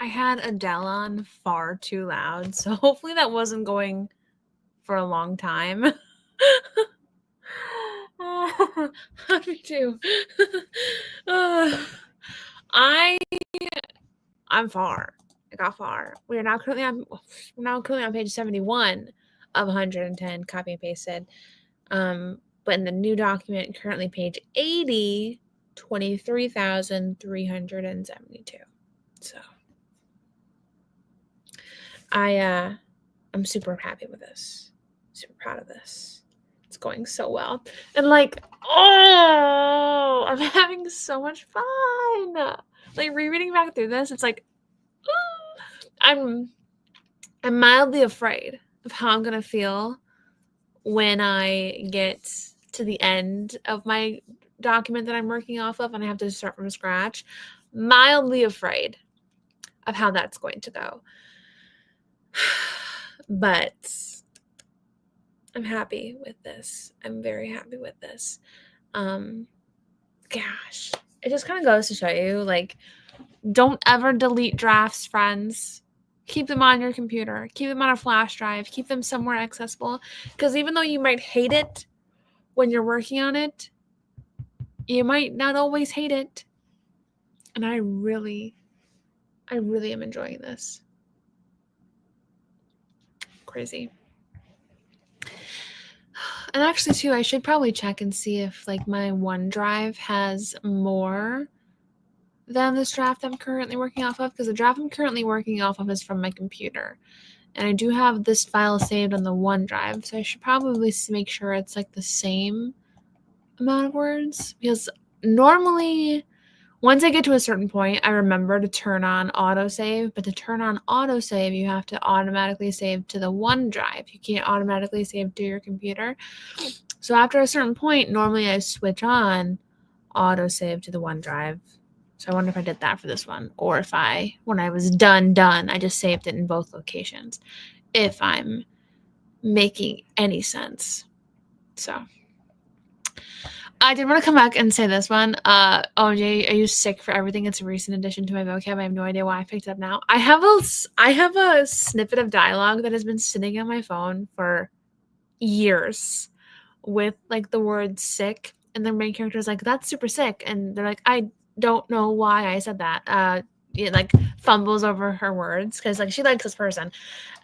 I had Adele on far too loud, so hopefully that wasn't going for a long time. Me too. I'm far. I got far. We're now currently on page 71 of 110, copy and pasted. But in the new document, currently page 80, 23,372. So I'm super happy with this. Super proud of this. It's going so well. And like, oh, I'm having so much fun. Like rereading back through this, it's like, I'm mildly afraid of how I'm gonna feel when I get to the end of my document that I'm working off of and I have to start from scratch. Mildly afraid of how that's going to go. But I'm happy with this. I'm very happy with this. Gosh, it just kind of goes to show you, like, don't ever delete drafts, friends. Keep them on your computer. Keep them on a flash drive. Keep them somewhere accessible. Because even though you might hate it when you're working on it, you might not always hate it. And I really am enjoying this. Crazy. And actually, too, I should probably check and see if, like, my OneDrive has more than this draft I'm currently working off of, because the draft I'm currently working off of is from my computer. And I do have this file saved on the OneDrive, so I should probably make sure it's, like, the same amount of words. Because normally, once I get to a certain point, I remember to turn on autosave. But to turn on autosave, you have to automatically save to the OneDrive. You can't automatically save to your computer. So after a certain point, normally I switch on autosave to the OneDrive. So I wonder if I did that for this one, or if when I was done, I just saved it in both locations, if I'm making any sense. So I did want to come back and say this one. OJ, are you sick for everything? It's a recent addition to my vocab. I have no idea why I picked it up now. I have a snippet of dialogue that has been sitting on my phone for years with, like, the word sick, and the main character is like, that's super sick, and they're like, I don't know why I said that. It, like, fumbles over her words because, like, she likes this person,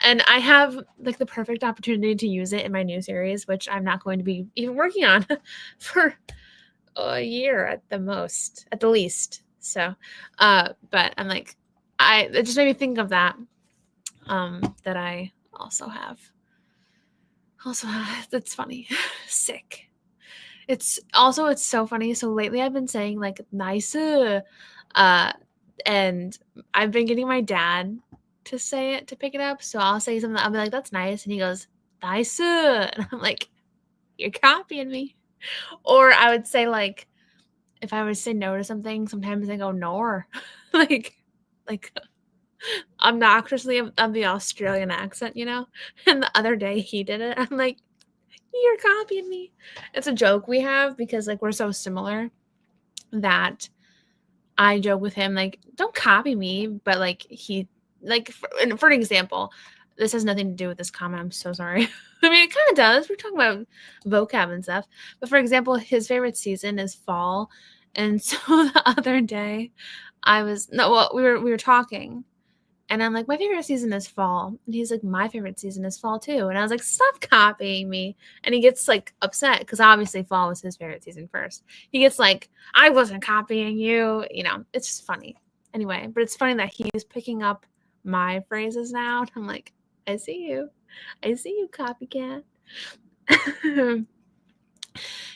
and I have, like, the perfect opportunity to use it in my new series, which I'm not going to be even working on for a year at the least. So, but I'm like, it just made me think of that. That I also have. That's funny. Sick. It's so funny. So lately I've been saying, like, nice, and I've been getting my dad to say it, to pick it up. So I'll say something, I'll be like, that's nice. And he goes, nice. And I'm like, you're copying me. Or I would say, like, if I would say no to something, sometimes I go nor. like obnoxiously of the Australian accent, you know? And the other day he did it. I'm like, you're copying me. It's a joke we have because, like, we're so similar that I joke with him, like, don't copy me. But, like, he, like, for an example, this has nothing to do with this comment. I'm so sorry. I mean, it kind of does. We're talking about vocab and stuff. But for example, his favorite season is fall. And so the other day we were talking. And I'm like, my favorite season is fall. And he's like, my favorite season is fall too. And I was like, stop copying me. And he gets, like, upset because obviously fall was his favorite season first. He gets like, I wasn't copying you. You know, it's just funny. Anyway, but it's funny that he's picking up my phrases now. And I'm like, I see you. I see you, copycat.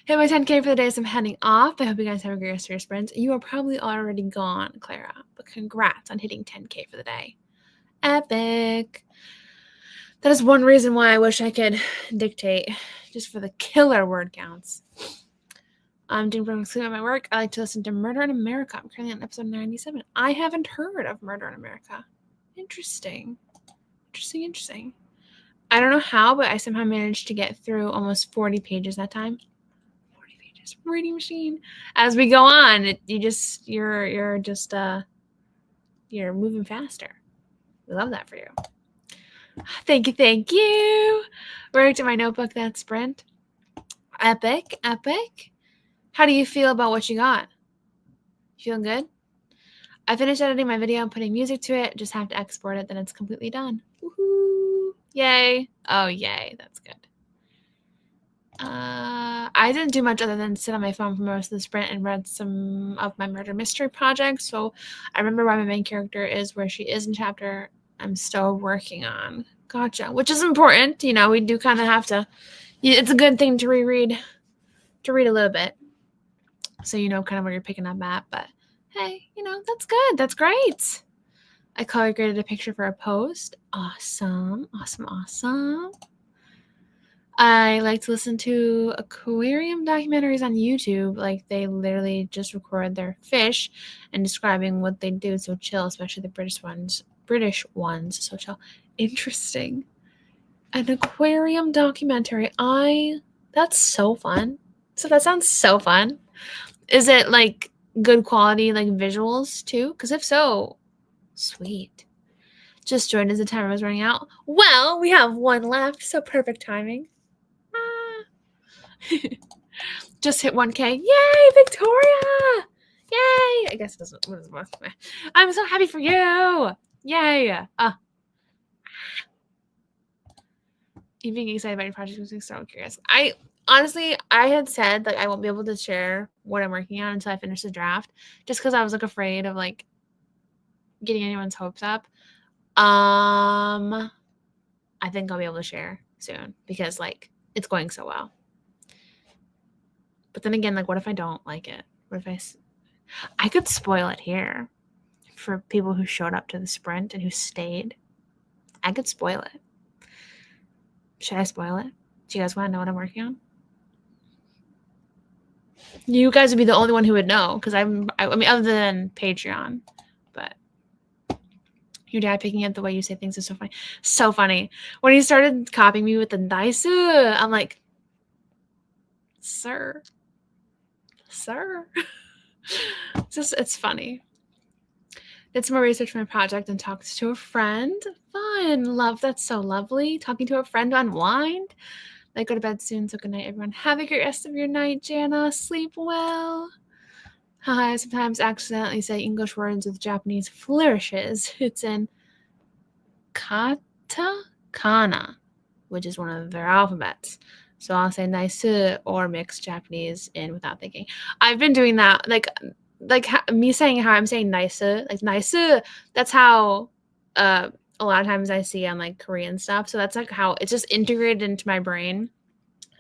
Hit my 10K for the day, so I'm heading off. I hope you guys have a great rest of your sprints. You are probably already gone, Clara. But congrats on hitting 10K for the day. Epic. That is one reason why I wish I could dictate, just for the killer word counts. I'm doing pretty at my work. I like to listen to Murder in America. I'm currently on episode 97. I haven't heard of Murder in America. Interesting. I don't know how, but I somehow managed to get through almost 40 pages that time. 40 pages. Reading machine. As we go on, you're moving faster. We love that for you. Thank you, thank you. Worked in my notebook that sprint. Epic, epic. How do you feel about what you got? Feeling good? I finished editing my video and putting music to it. Just have to export it, then it's completely done. Woohoo! Yay! Oh, yay! That's good. I didn't do much other than sit on my phone for most of the sprint and read some of my murder mystery projects. So I remember why my main character is where she is in chapter. I'm still working on. Gotcha. Which is important. You know, we do kind of have to. It's a good thing to read a little bit, so you know kind of where you're picking up at. But hey, you know, that's good. That's great. I color graded a picture for a post. Awesome. Awesome. Awesome. I like to listen to aquarium documentaries on YouTube. Like, they literally just record their fish and describing what they do. It's so chill, especially the British ones. So chill. Interesting. An aquarium documentary. That's so fun. So that sounds so fun. Is it like good quality, like visuals too? Because if so, sweet. Just joined as the timer was running out. Well, we have one left, so perfect timing. Just hit 1K. Yay, Victoria! Yay! I guess it doesn't. I'm so happy for you. Yay! You being excited about your project makes me so curious. I had said like I won't be able to share what I'm working on until I finish the draft, just because I was like afraid of like getting anyone's hopes up. I think I'll be able to share soon because like it's going so well. But then again, like, what if I don't like it? What if I could spoil it here for people who showed up to the sprint and who stayed. I could spoil it. Should I spoil it? Do you guys want to know what I'm working on? You guys would be the only one who would know because I mean, other than Patreon. But your dad picking up the way you say things is so funny. So funny. When he started copying me with the nice, I'm like, sir. It's funny. Did some more research for my project and talked to a friend. Fun. Love. That's so lovely. Talking to a friend to unwind. I go to bed soon, so good night, everyone. Have a great rest of your night, Jana. Sleep well. I sometimes accidentally say English words with Japanese flourishes. It's in katakana, which is one of their alphabets. So I'll say nice or mix Japanese in without thinking. I've been doing that, like me saying how I'm saying nice, like nice. That's how a lot of times I see on like Korean stuff. So that's like how it's just integrated into my brain.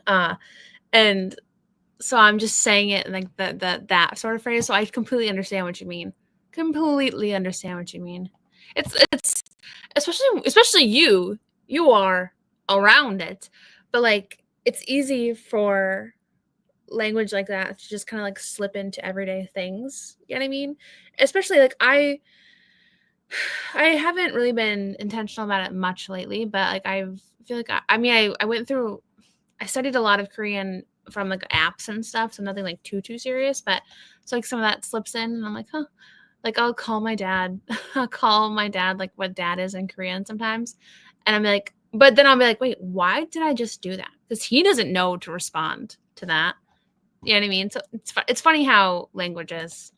And so I'm just saying it in like that sort of phrase. So I completely understand what you mean. It's especially you are around it, but like it's easy for language like that to just kind of like slip into everyday things. You know what I mean? Especially like I haven't really been intentional about it much lately, but like I feel like I studied a lot of Korean from like apps and stuff, so nothing like too serious, but so like some of that slips in and I'm like, huh. Like I'll call my dad like what dad is in Korean sometimes. And I'm like, but then I'll be like, wait, why did I just do that? Because he doesn't know to respond to that. You know what I mean? So it's funny how language is.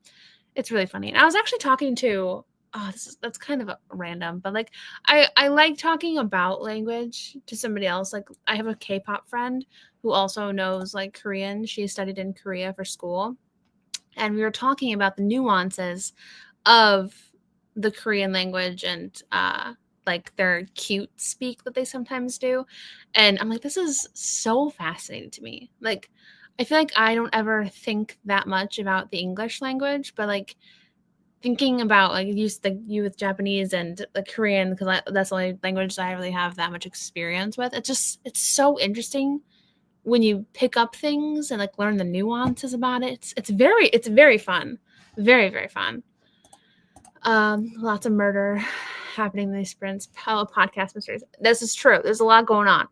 It's really funny. And I was actually talking to that's kind of random, but like I like talking about language to somebody else. Like I have a K-pop friend who also knows like Korean. She studied in Korea for school. And we were talking about the nuances of the Korean language and like their cute speak that they sometimes do. And I'm like, this is so fascinating to me. Like, I feel like I don't ever think that much about the English language, but like thinking about like you with Japanese and the Korean, because that's the only language that I really have that much experience with. It's so interesting when you pick up things and like learn the nuances about it. It's very fun. Very, very fun. Lots of murder happening in these sprints. Podcast mysteries. This is true. There's a lot going on.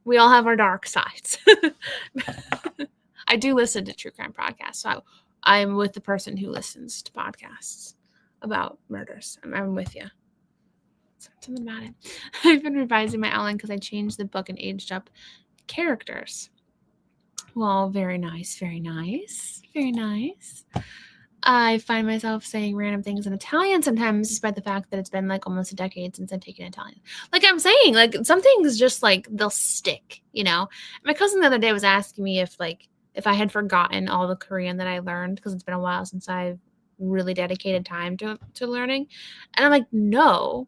We all have our dark sides. I do listen to true crime podcasts, so I'm with the person who listens to podcasts about murders. I'm with you. Something about it. I've been revising my outline because I changed the book and aged up characters. Well, very nice, very nice, very nice. I find myself saying random things in Italian sometimes, despite the fact that it's been like almost a decade since I've taken Italian. Like I'm saying, like some things just like they'll stick, you know? My cousin the other day was asking me if I had forgotten all the Korean that I learned, because it's been a while since I've really dedicated time to learning. And I'm like, no.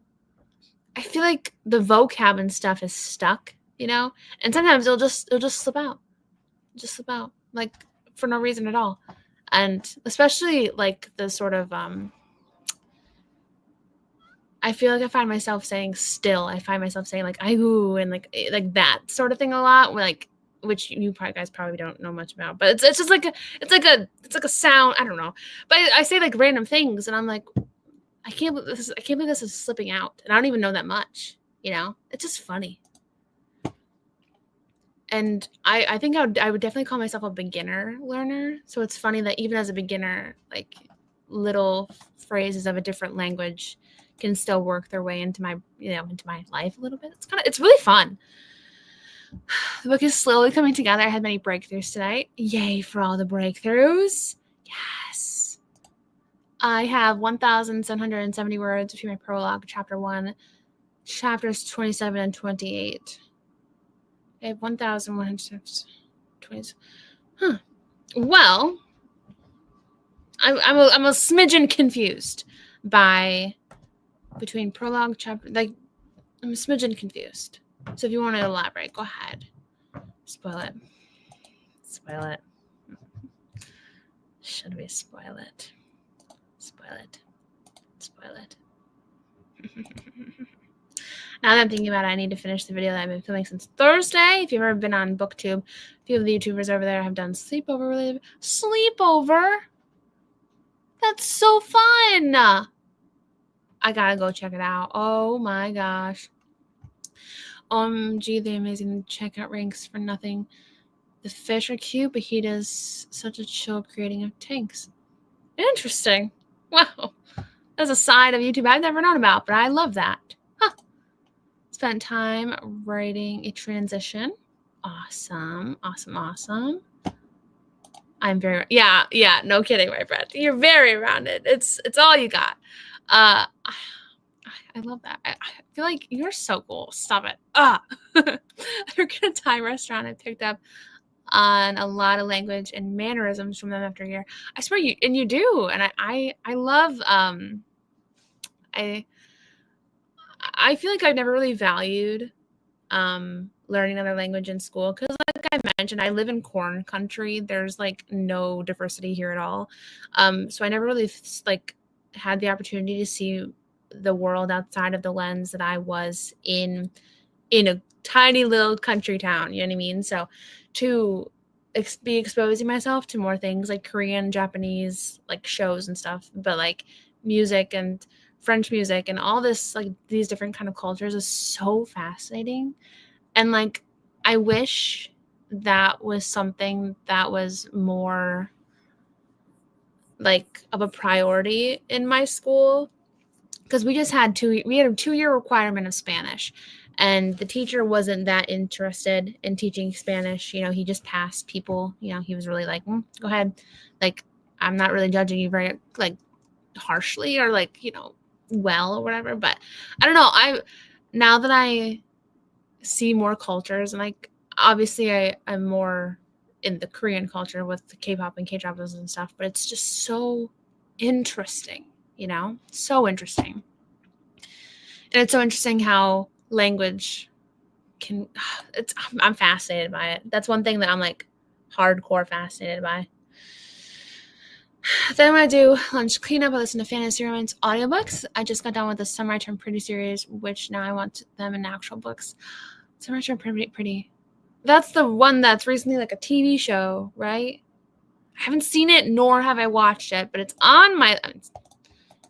I feel like the vocab and stuff is stuck, you know? And sometimes it'll just slip out. Just slip out. Like for no reason at all. And especially like the sort of I feel like I find myself saying still. I find myself saying like "aigu" and like that sort of thing a lot. Like, which you guys probably don't know much about, but it's just like it's like a sound. I don't know, but I say like random things, and I'm like, I can't believe this is slipping out, and I don't even know that much. You know, it's just funny. And I think I would definitely call myself a beginner learner. So it's funny that even as a beginner, like little phrases of a different language can still work their way into my life a little bit. It's really fun. The book is slowly coming together. I had many breakthroughs tonight. Yay for all the breakthroughs. Yes. I have 1,770 words between my prologue, chapter 1, chapters 27 and 28. I have 1,120. Huh. Well, I'm a smidgen confused between prologue chapter. Like, I'm a smidgen confused. So if you want to elaborate, go ahead. Spoil it. Spoil it. Should we spoil it? Spoil it. Spoil it. Now that I'm thinking about it, I need to finish the video that I've been filming since Thursday. If you've ever been on BookTube, a few of the YouTubers over there have done sleepover. Sleepover? That's so fun! I gotta go check it out. Oh my gosh. OMG, the amazing checkout ranks for nothing. The fish are cute, but he does such a chill creating of tanks. Interesting. Wow. That's a side of YouTube I've never known about, but I love that. Huh. Spent time writing a transition. Awesome. Awesome. Awesome. I'm very, yeah, no kidding, my friend. You're very rounded. It's all you got. I love that. I feel like you're so cool. Stop it. I work at a Thai restaurant. I picked up on a lot of language and mannerisms from them after a year. I swear you do. And I love, I feel like I've never really valued learning another language in school, because like I mentioned, I live in corn country. There's like no diversity here at all. So I never really like had the opportunity to see the world outside of the lens that I was in a tiny little country town. You know what I mean? So to be exposing myself to more things like Korean, Japanese, like shows and stuff, but like music and French music and all this, like these different kind of cultures is so fascinating. And like, I wish that was something that was more like of a priority in my school, because we had a 2-year requirement of Spanish, and the teacher wasn't that interested in teaching Spanish. You know, he just passed people. You know, he was really like, go ahead. Like, I'm not really judging you very like harshly or like, you know, well or whatever. But I don't know. Now that I see more cultures, and like obviously I'm more in the Korean culture with the K-pop and K-dramas and stuff, but it's just so interesting, you know, so interesting. And it's so interesting how language I'm fascinated by it. That's one thing that I'm like hardcore fascinated by. Then I'm going to do lunch cleanup. I listen to Fantasy Romance audiobooks. I just got done with the Summer Term Pretty series, which now I want them in actual books. Summer Term Pretty. That's the one that's recently like a TV show, right? I haven't seen it, nor have I watched it, but it's on my...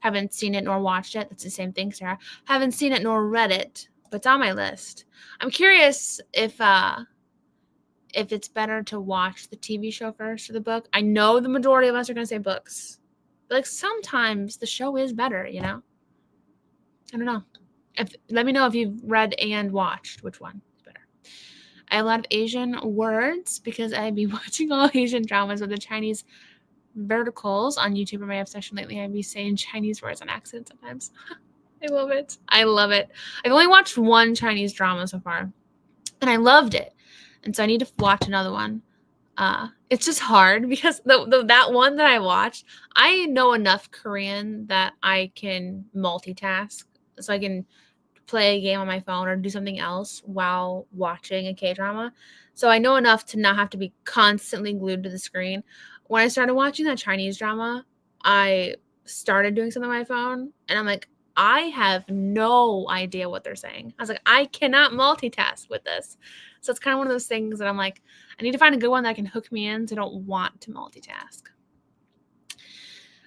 Haven't seen it nor watched it. That's the same thing, Sarah. Haven't seen it nor read it, but it's on my list. I'm curious if it's better to watch the TV show first or the book. I know the majority of us are going to say books, but like sometimes the show is better, you know? I don't know. Let me know if you've read and watched. Which one is better? I have a lot of Asian words because I've been watching all Asian dramas with the Chinese verticals on YouTube. Are my obsession lately. I'd be saying Chinese words on accident sometimes. I love it. I love it. I've only watched one Chinese drama so far, and I loved it. And so I need to watch another one. It's just hard because that one that I watched, I know enough Korean that I can multitask. So I can play a game on my phone or do something else while watching a K-drama. So I know enough to not have to be constantly glued to the screen. When I started watching that Chinese drama, I started doing something on my phone, and I'm like, I have no idea what they're saying. I was like, I cannot multitask with this. So it's kind of one of those things that I'm like, I need to find a good one that can hook me in so I don't want to multitask.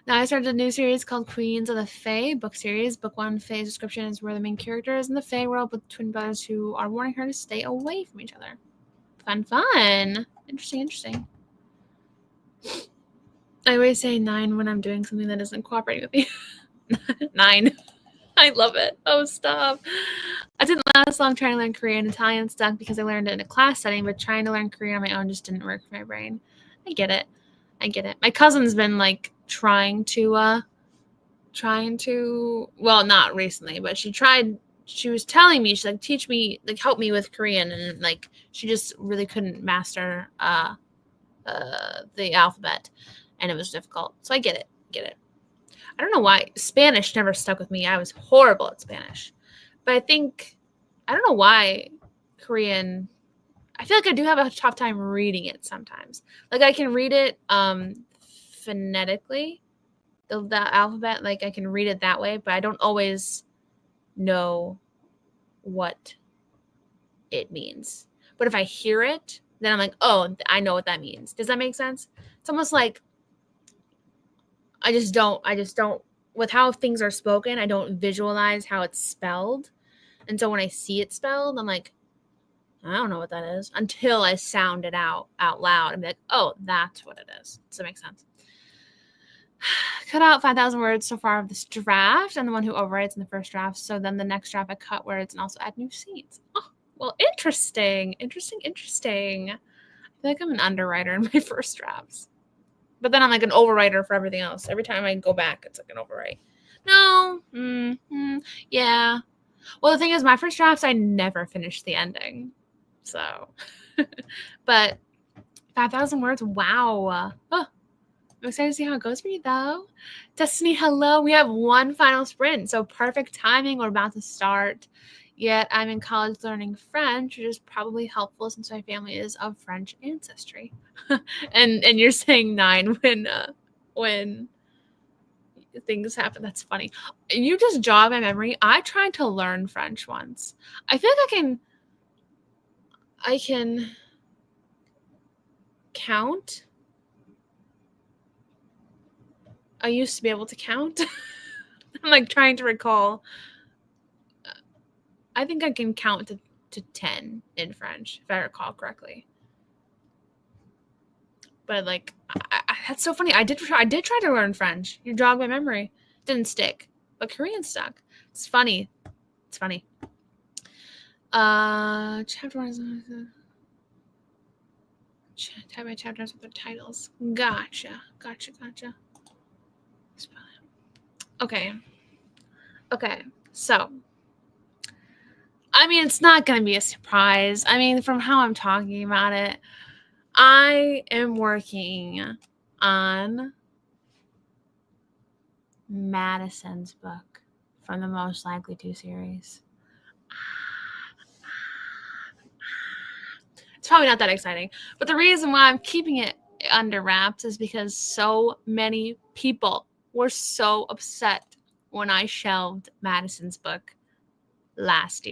Now I started a new series called Queens of the Fae book series. Book 1, Fae's description is where the main character is in the Fae world with twin brothers who are warning her to stay away from each other. Fun. Interesting. I always say 9 when I'm doing something that isn't cooperating with me. 9. I love it. Oh, stop. I didn't last long trying to learn Korean and Italian stuck because I learned it in a class setting, but trying to learn Korean on my own just didn't work for my brain. I get it. My cousin's been like trying to, well, not recently, but she was telling me, she's like, teach me, like, help me with Korean. And like, she just really couldn't master, the alphabet, and it was difficult. So I get it. I don't know why Spanish never stuck with me. I was horrible at Spanish, but I don't know why Korean, I feel like I do have a tough time reading it sometimes. Like I can read it, phonetically, the alphabet, like I can read it that way, but I don't always know what it means. But if I hear it, then I'm like, oh, I know what that means. Does that make sense? It's almost like I just don't, with how things are spoken, I don't visualize how it's spelled. And so when I see it spelled, I'm like, I don't know what that is until I sound it out loud and be like, oh, that's what it is. Does that make sense? Cut out 5,000 words so far of this draft. I'm the one who overwrites in the first draft. So then the next draft, I cut words and also add new scenes. Oh, well, interesting. I feel like I'm an underwriter in my first drafts. But then I'm like an overwriter for everything else. Every time I go back, it's like an overwrite. No. Yeah. Well, the thing is, my first drafts, I never finished the ending. So, but 5,000 words. Wow. Oh, I'm excited to see how it goes for you, though. Destiny, hello. We have one final sprint. So perfect timing. We're about to start. Yet I'm in college learning French, which is probably helpful since my family is of French ancestry. and you're saying 9 when things happen. That's funny. You just jog my memory. I tried to learn French once. I feel like I can count. I used to be able to count. I'm like trying to recall. I think I can count to 10 in French, if I recall correctly. But like, that's so funny. I did try to learn French. You jog my memory. Didn't stick, but Korean stuck. It's funny. Chapter 1 is type by chapters with their titles. Gotcha. Okay. So, I mean, it's not going to be a surprise. I mean, from how I'm talking about it, I am working on Madison's book from the Most Likely To series. It's probably not that exciting, but the reason why I'm keeping it under wraps is because so many people were so upset when I shelved Madison's book last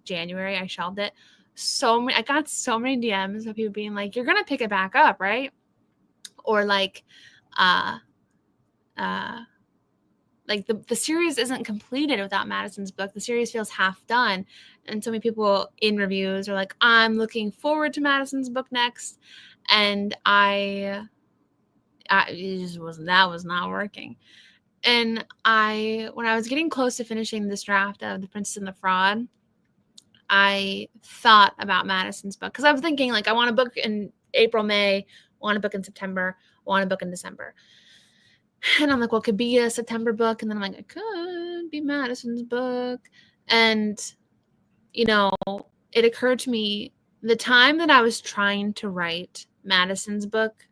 January. I shelved it. I got so many DMs of people being like, you're gonna pick it back up, right? Or like like the series isn't completed without Madison's book. The series feels half done. And so many people in reviews are like, I'm looking forward to Madison's book next. And it just wasn't, that was not working. And when I was getting close to finishing this draft of The Princess and the Fraud, I thought about Madison's book because I was thinking, like, I want a book in April, May, I want a book in September, I want a book in December. And I'm like, well, it could be a September book. And then I'm like, it could be Madison's book. And, you know, it occurred to me the time that I was trying to write Madison's book,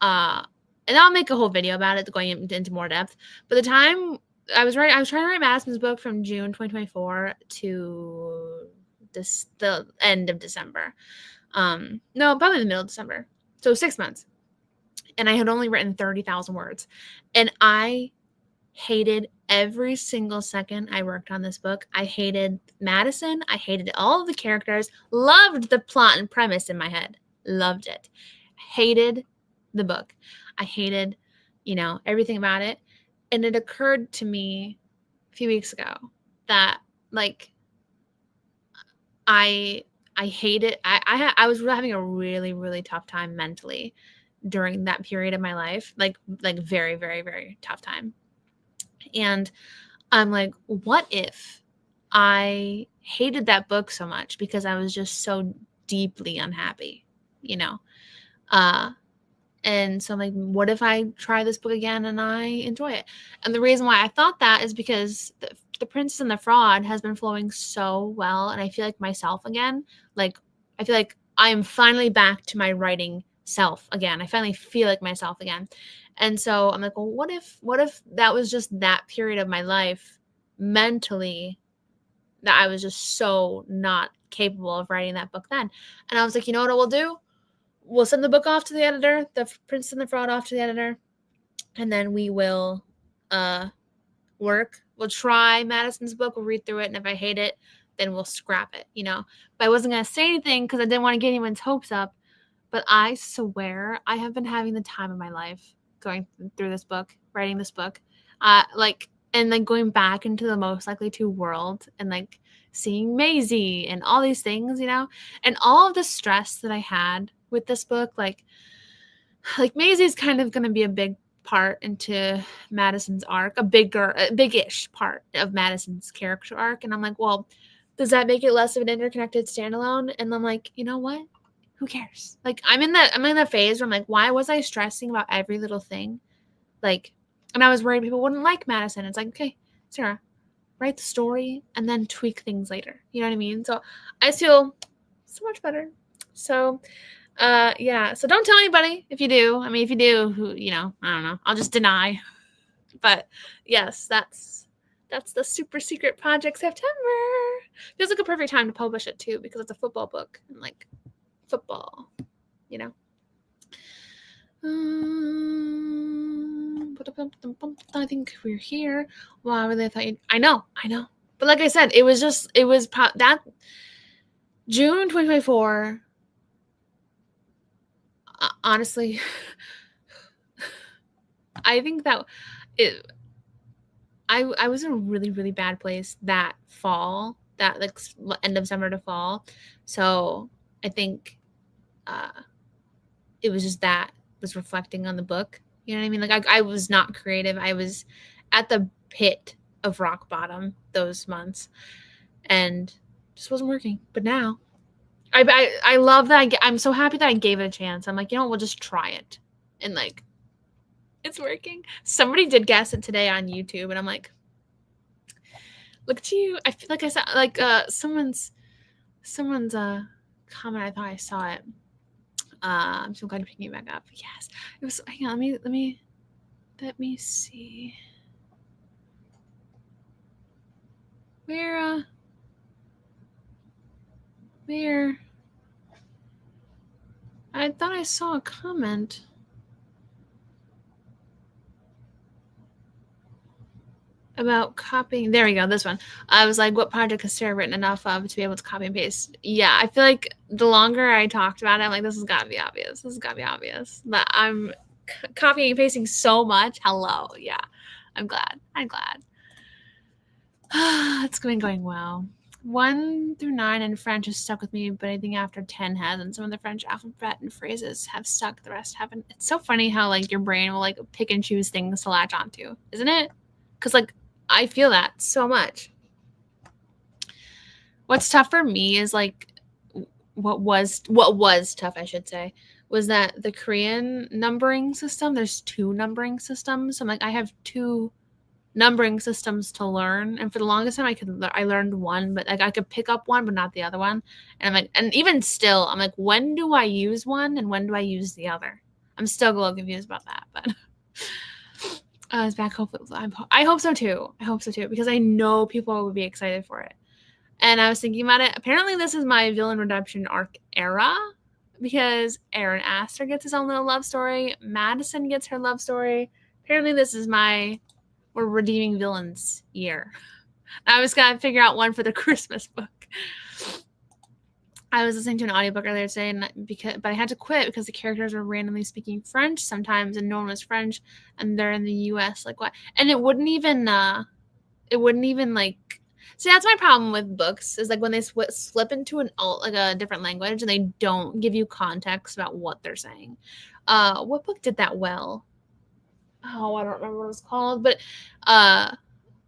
and I'll make a whole video about it going into more depth. But the time I was trying to write Madison's book from June 2024 to the end of December. No, probably the middle of December. So 6 months. And I had only written 30,000 words. And I hated every single second I worked on this book. I hated Madison. I hated all of the characters. Loved the plot and premise in my head. Loved it. Hated the book. I hated, everything about it. And it occurred to me a few weeks ago that, like, I hate it. I was having a really, really tough time mentally during that period of my life, like very, very, very tough time. And I'm like, what if I hated that book so much because I was just so deeply unhappy, and so I'm like, what if I try this book again and I enjoy it? And the reason why I thought that is because the Princess and the Fraud has been flowing so well, and I feel like myself again. Like, I feel like I am finally back to my writing self again. I finally feel like myself again. And so I'm like, well, what if that was just that period of my life mentally that I was just so not capable of writing that book then? And I was like, you know what I will do? We'll send the book off to the editor, The Princess and the Fraud off to the editor, and then we will work. We'll try Madison's book, we'll read through it, and if I hate it, then we'll scrap it, But I wasn't going to say anything because I didn't want to get anyone's hopes up. But I swear I have been having the time of my life going through this book, writing this book, and going back into the Most Likely To world and seeing Maisie and all these things, and all of the stress that I had with this book, like Maisie's kind of going to be a big part into Madison's arc, a big-ish part of Madison's character arc. And I'm like, well, does that make it less of an interconnected standalone? And I'm like, you know what? Who cares? I'm in the phase where I'm like, why was I stressing about every little thing? And I was worried people wouldn't like Madison. It's like, okay, Sarah, write the story and then tweak things later. You know what I mean? So I feel so much better. So, yeah. So don't tell anybody if you do. I mean, if you do, who, I don't know. I'll just deny. But yes, that's the super secret project September. Feels like a perfect time to publish it too, because it's a football book and football, I think we're here. Well, I really thought I know. But like I said, it was that June 2024. Honestly, I think that I was in a really, really bad place that fall, that end of summer to fall. So I think it was just that was reflecting on the book. You know what I mean? I was not creative. I was at the pit of rock bottom those months and just wasn't working. But now I love that. I'm so happy that I gave it a chance. I'm like, we'll just try it. And it's working. Somebody did guess it today on YouTube. And I'm like, look at you. I feel like I saw someone's comment. I thought I saw it. I'm so glad you're picking it back up. Yes. It was, hang on, let me see. Where I thought I saw a comment. About copying. There we go. This one. I was like, what project has Sarah written enough of to be able to copy and paste? Yeah, I feel like the longer I talked about it, I'm like, this has got to be obvious. But I'm copying and pasting so much. Hello. Yeah, I'm glad. It's been going well. 1 through 9 in French has stuck with me, but I think after 10 hasn't. Some of the French alphabet and phrases have stuck. The rest haven't. It's so funny how your brain will pick and choose things to latch onto, isn't it? Because, like, I feel that so much. What's tough for me is, like, what was tough, I should say, was that the Korean numbering system, there's 2 numbering systems. So I'm like, I have 2 numbering systems to learn, and for the longest time I learned one, but like I could pick up one but not the other one, and I'm like, and even still I'm like, when do I use one and when do I use the other? I'm still a little confused about that, but it's back. Hopefully, I hope so too. Because I know people would be excited for it. And I was thinking about it. Apparently this is my villain redemption arc era, because Aaron Astor gets his own little love story, Madison gets her love story. Apparently this is my we're redeeming villains year. I was gonna figure out one for the Christmas book. I was listening to an audiobook earlier today, but I had to quit because the characters were randomly speaking French sometimes, and no one was French, and they're in the U.S. Like what? And it wouldn't even like. See, that's my problem with books, is like when they slip into a different language and they don't give you context about what they're saying. What book did that well? Oh, I don't remember what it was called, but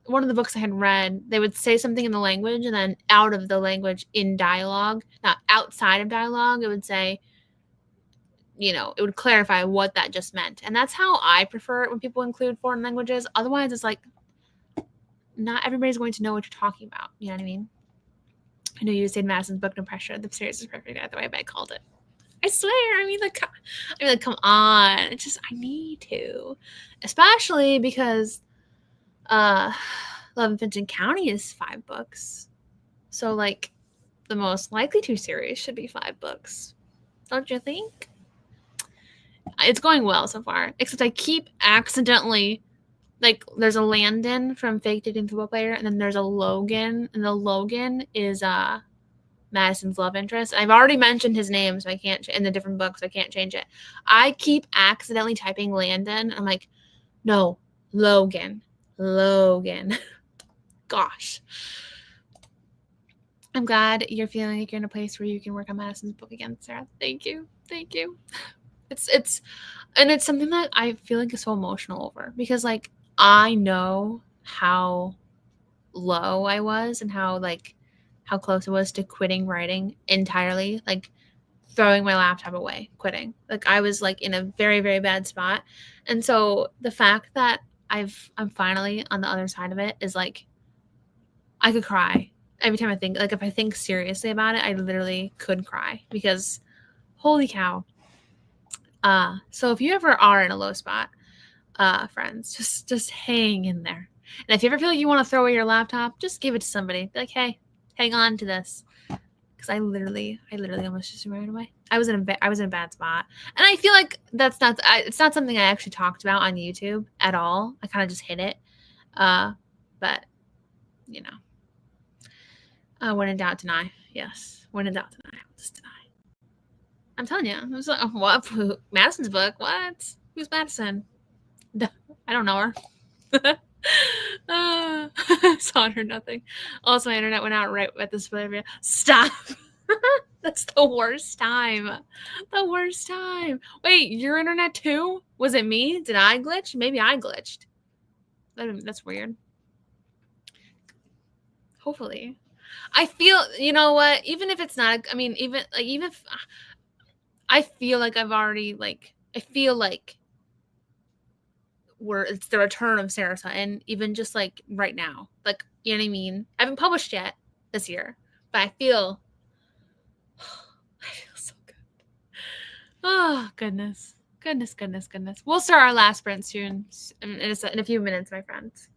one of the books I had read, they would say something in the language, and then out of the language in dialogue, not outside of dialogue, it would say, it would clarify what that just meant. And that's how I prefer it when people include foreign languages. Otherwise, it's like, not everybody's going to know what you're talking about. You know what I mean? I know you said Madison's book, No Pressure. The series is perfect either way, but I called it. I swear. I mean, come on. It's just, I need to. Especially because Love and Finch County is 5 books. So, like, the most likely to series should be 5 books. Don't you think? It's going well so far. Except I keep accidentally, like, there's a Landon from Fake Dating Football Player, and then there's a Logan, and the Logan is Madison's love interest. I've already mentioned his name, so I can't in the different books. So I can't change it. I keep accidentally typing Landon. I'm like, no, Logan. Gosh. I'm glad you're feeling like you're in a place where you can work on Madison's book again, Sarah. Thank you. It's something that I feel like is so emotional over, because like I know how low I was and how close it was to quitting writing entirely, like throwing my laptop away, quitting. Like I was like in a very, very bad spot. And so the fact that I'm finally on the other side of it is like, I could cry every time I think, like if I think seriously about it, I literally could cry, because holy cow. So if you ever are in a low spot, friends, just hang in there. And if you ever feel like you want to throw away your laptop, just give it to somebody. Be like, hey, hang on to this. Because I literally almost just threw it away. I was in a bad spot, and I feel like it's not something I actually talked about on YouTube at all. I kind of just hit it, but when in doubt, deny. Yes, when in doubt, deny. Just deny. I'm telling you, it was like, what? Madison's book? What? Who's Madison? I don't know her. Saw and heard nothing. Also, my internet went out right at this point. Stop. That's the worst time. Wait, your internet too? Was it me? Did I glitch? Maybe I glitched. That's weird. Hopefully. I feel, you know what? Even if it's not, I mean, even if I feel like I've already, I feel like it's the return of Sarah Sutton, even just like right now. Like, you know what I mean? I haven't published yet this year, but I feel so good. Oh, goodness. We'll start our last sprint soon, in a few minutes, my friends.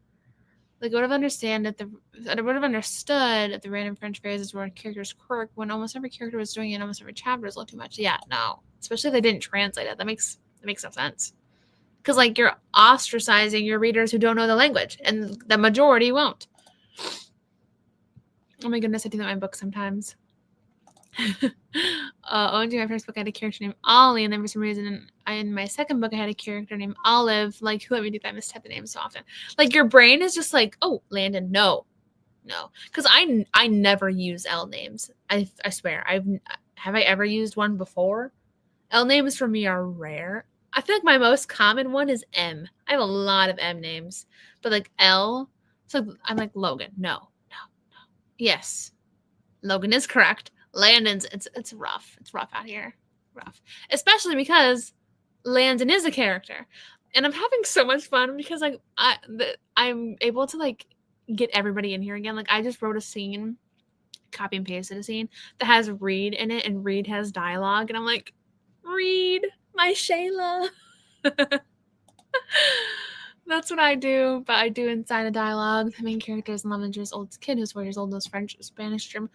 Like, I would have understood if the random French phrases were in character's quirk when almost every character was doing it in almost every chapter is a little too much. Yeah, no. Especially if they didn't translate it. That makes no sense. Because, like, you're ostracizing your readers who don't know the language, and the majority won't. Oh my goodness, I do that in my book sometimes. OMG, my first book I had a character named Ollie, and then for some reason in my second book I had a character named Olive. Like, who let me do that? I mistype the names so often. Like, your brain is just like, oh, Landon, no. Because I never use L names. I swear. Have I ever used one before? L names for me are rare. I feel like my most common one is M. I have a lot of M names, but like L. So I'm like Logan. No. Yes, Logan is correct. Landon's it's rough. It's rough out here. Rough. Especially because Landon is a character. And I'm having so much fun because like I'm able to like get everybody in here again. Like I just wrote a scene, copy and pasted a scene that has Reed in it, and Reed has dialogue, and I'm like, Reed, my Shayla. That's what I do, but I do inside a dialogue. The main character is an 11 years old kid who's 4 years old, knows French, Spanish, German.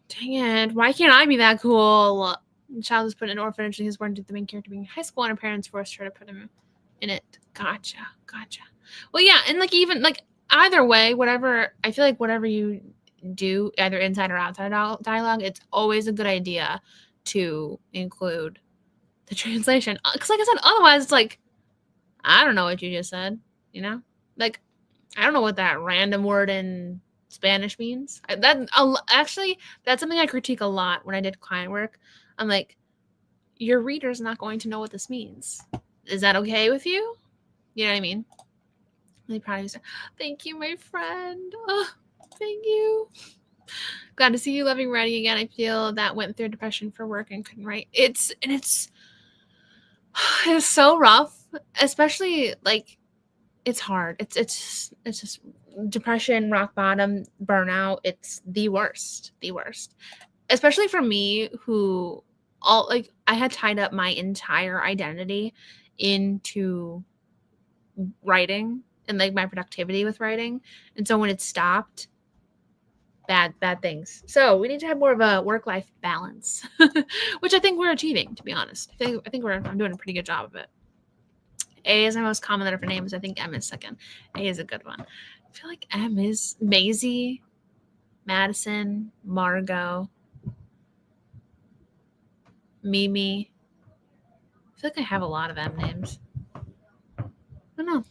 Dang it, why can't I be that cool? The child is put in an orphanage and he's born to the main character being in high school, and her parents forced her to put him in it. Gotcha. Well, yeah, and like even like either way, whatever, I feel like whatever you do, either inside or outside dialogue, it's always a good idea to include the translation. Because like I said, otherwise it's like, I don't know what you just said, you know? Like, I don't know what that random word in Spanish means. Actually, that's something I critique a lot when I did client work. I'm like, your reader's not going to know what this means. Is that okay with you? You know what I mean? Really proud of you. Thank you, my friend. Oh, thank you. Glad to see you loving writing again. I feel that went through depression for work and couldn't write. It's so rough, especially like it's hard. It's just depression, rock bottom, burnout. It's the worst. Especially for me who I had tied up my entire identity into writing and like my productivity with writing. And so when it stopped, bad things. So we need to have more of a work-life balance, which I think we're achieving, to be honest. I'm doing a pretty good job of it. A is my most common letter for names. I think M is second. A is a good one. I feel like M is Maisie, Madison, Margot, Mimi. I feel like I have a lot of M names. I don't know.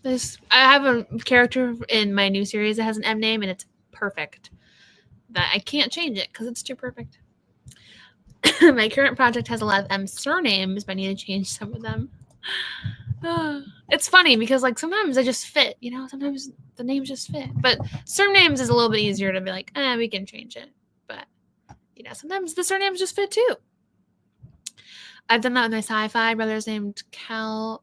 I have a character in my new series that has an M name, and it's perfect. That I can't change it because it's too perfect. My current project has a lot of M surnames, but I need to change some of them. It's funny because like sometimes they just fit, you know, sometimes the names just fit, but surnames is a little bit easier to be like, we can change it. But you know, sometimes the surnames just fit too. I've done that with my sci-fi brothers named Cullen.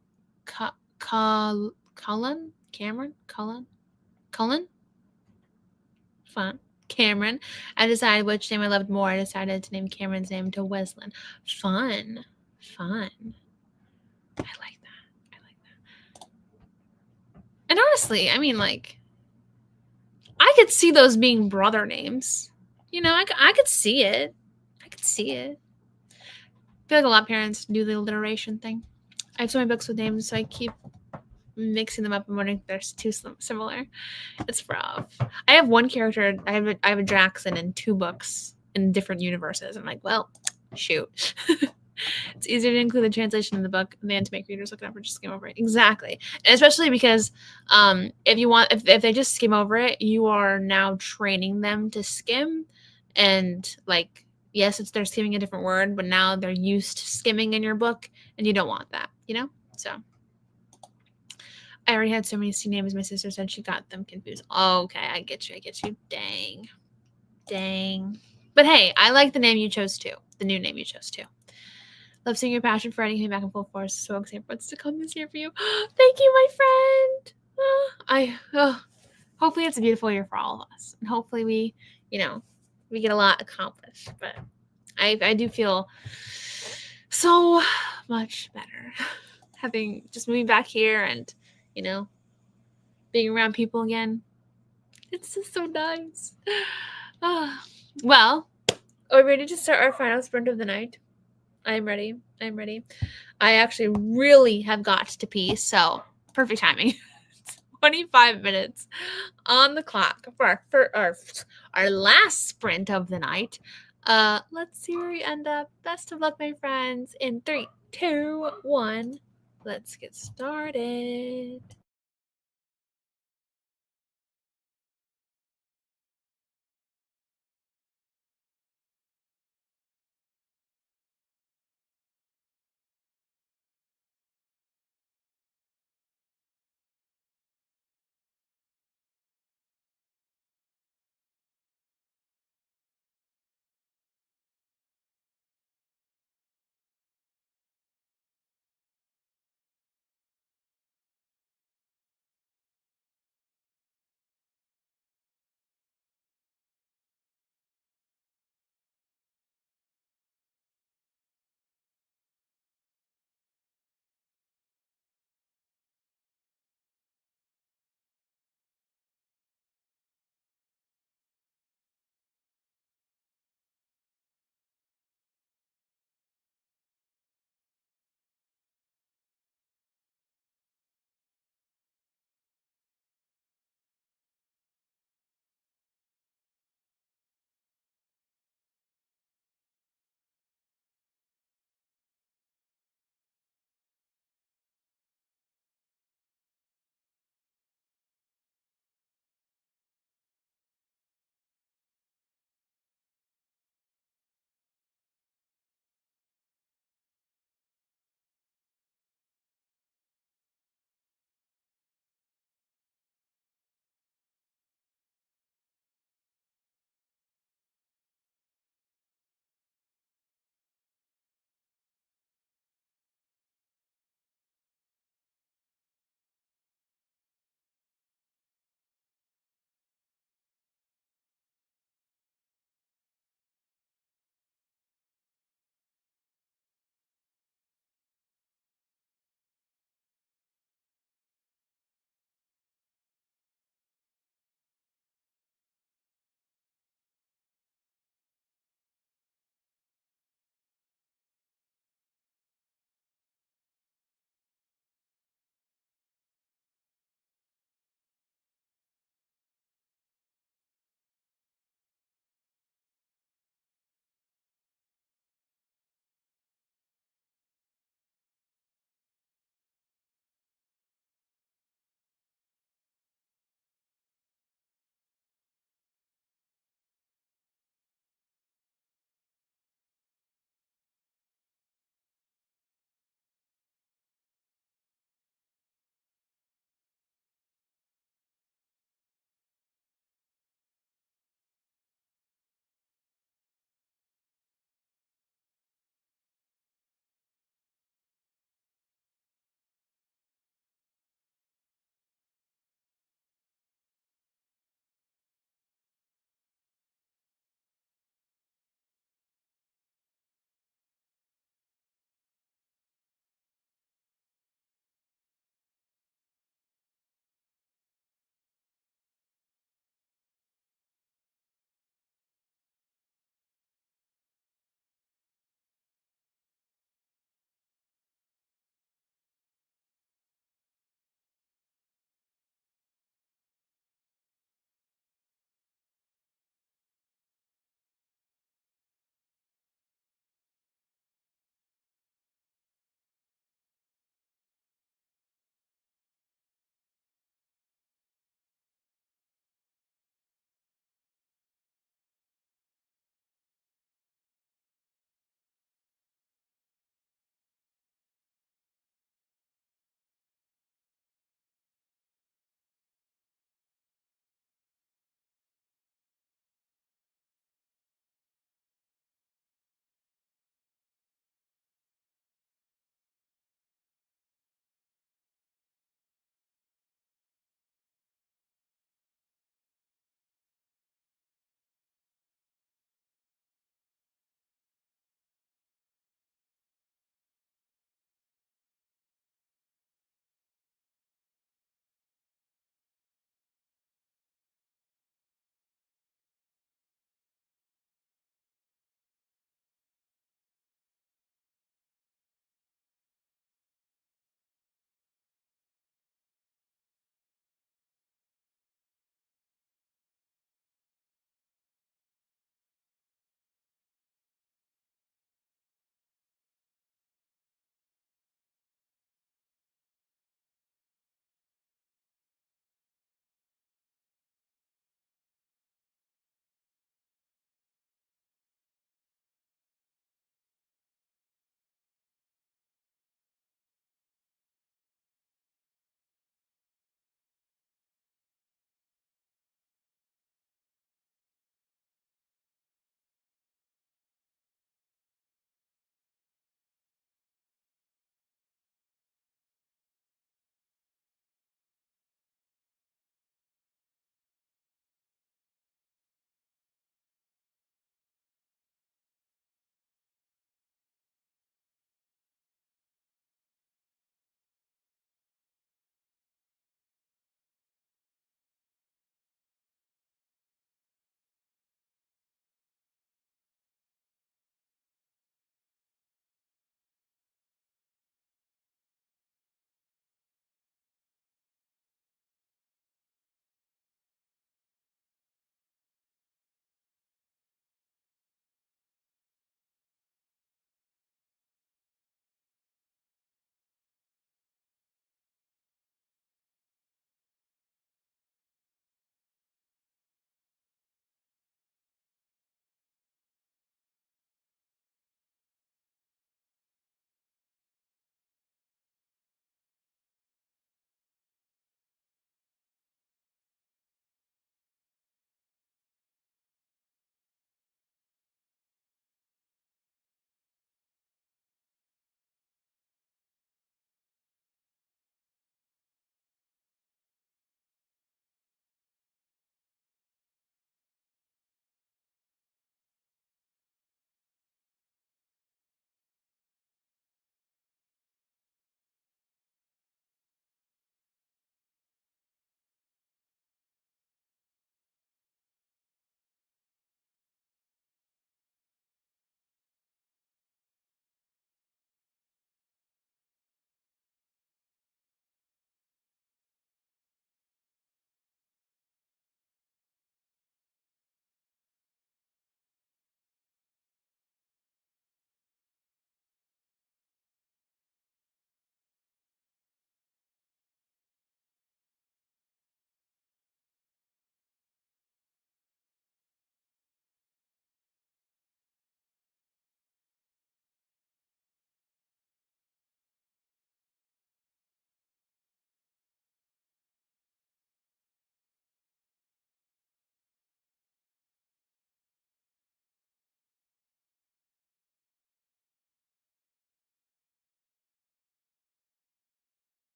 Fun. Cameron. I decided which name I loved more. I decided to name Cameron's name to Weslin. Fun. I like that. And honestly, I mean, like, I could see those being brother names. You know, I could see it. I feel like a lot of parents do the alliteration thing. I have so many books with names, so I keep mixing them up and wondering if they're too similar. It's rough. I have one character. I have a Jackson in 2 books in different universes. I'm like, well, shoot. It's easier to include the translation in the book than to make readers look it up or just skim over it. Exactly. And especially because if they just skim over it, you are now training them to skim. And like, yes, they're skimming a different word, but now they're used to skimming in your book, and you don't want that, you know? So I already had so many C names. My sister said she got them confused. Oh, okay, I get you. Dang. But hey, I like the name you chose too. The new name you chose too. Love seeing your passion for writing coming back in full force. So excited for what's to come this year for you. Thank you, my friend. Hopefully it's a beautiful year for all of us. And hopefully we get a lot accomplished. But I do feel so much better having just moving back here and, being around people again. It's just so nice. Well, are we ready to start our final sprint of the night? I'm ready. I actually really have got to pee, so perfect timing. 25 minutes on the clock for our last sprint of the night. Let's see where we end up. Best of luck, my friends. In 3, 2, 1. Let's get started.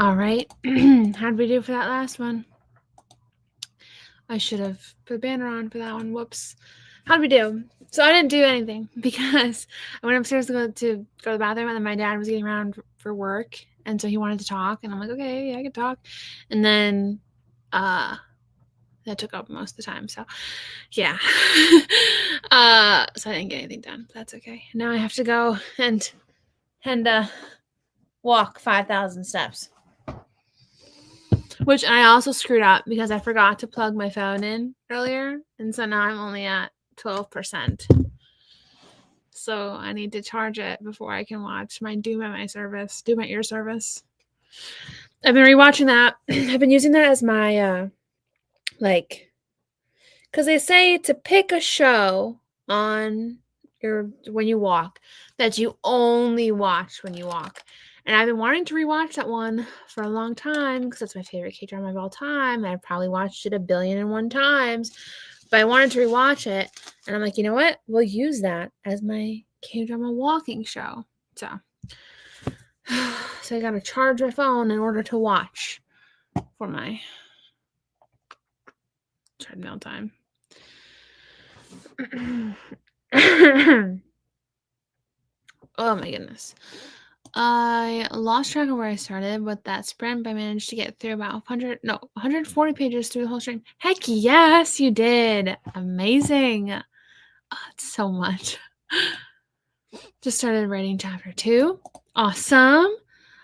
All right. How'd we do for that last one? I should have put a banner on for that one. Whoops. How'd we do? So I didn't do anything because I went upstairs to go to the bathroom, and then my dad was getting around for work, and so he wanted to talk, and I'm like, okay, yeah, I can talk. And then that took up most of the time. So yeah. So I didn't get anything done. That's okay. Now I have to go and walk 5,000 steps. Which I also screwed up because I forgot to plug my phone in earlier. And so now I'm only at 12%. So I need to charge it before I can watch my Do My Ear service. I've been rewatching that. I've been using that as my, because they say to pick a show on when you walk that you only watch when you walk. And I've been wanting to rewatch that one for a long time because that's my favorite K-drama of all time. I've probably watched it 1,000,000,001 times, but I wanted to rewatch it. And I'm like, you know what? We'll use that as my K-drama walking show. So I got to charge my phone in order to watch for my treadmill time. Oh my goodness. I lost track of where I started with that sprint, but I managed to get through about 140 pages through the whole stream. Heck yes, you did. Amazing. Oh, it's so much. Just started writing chapter 2. Awesome.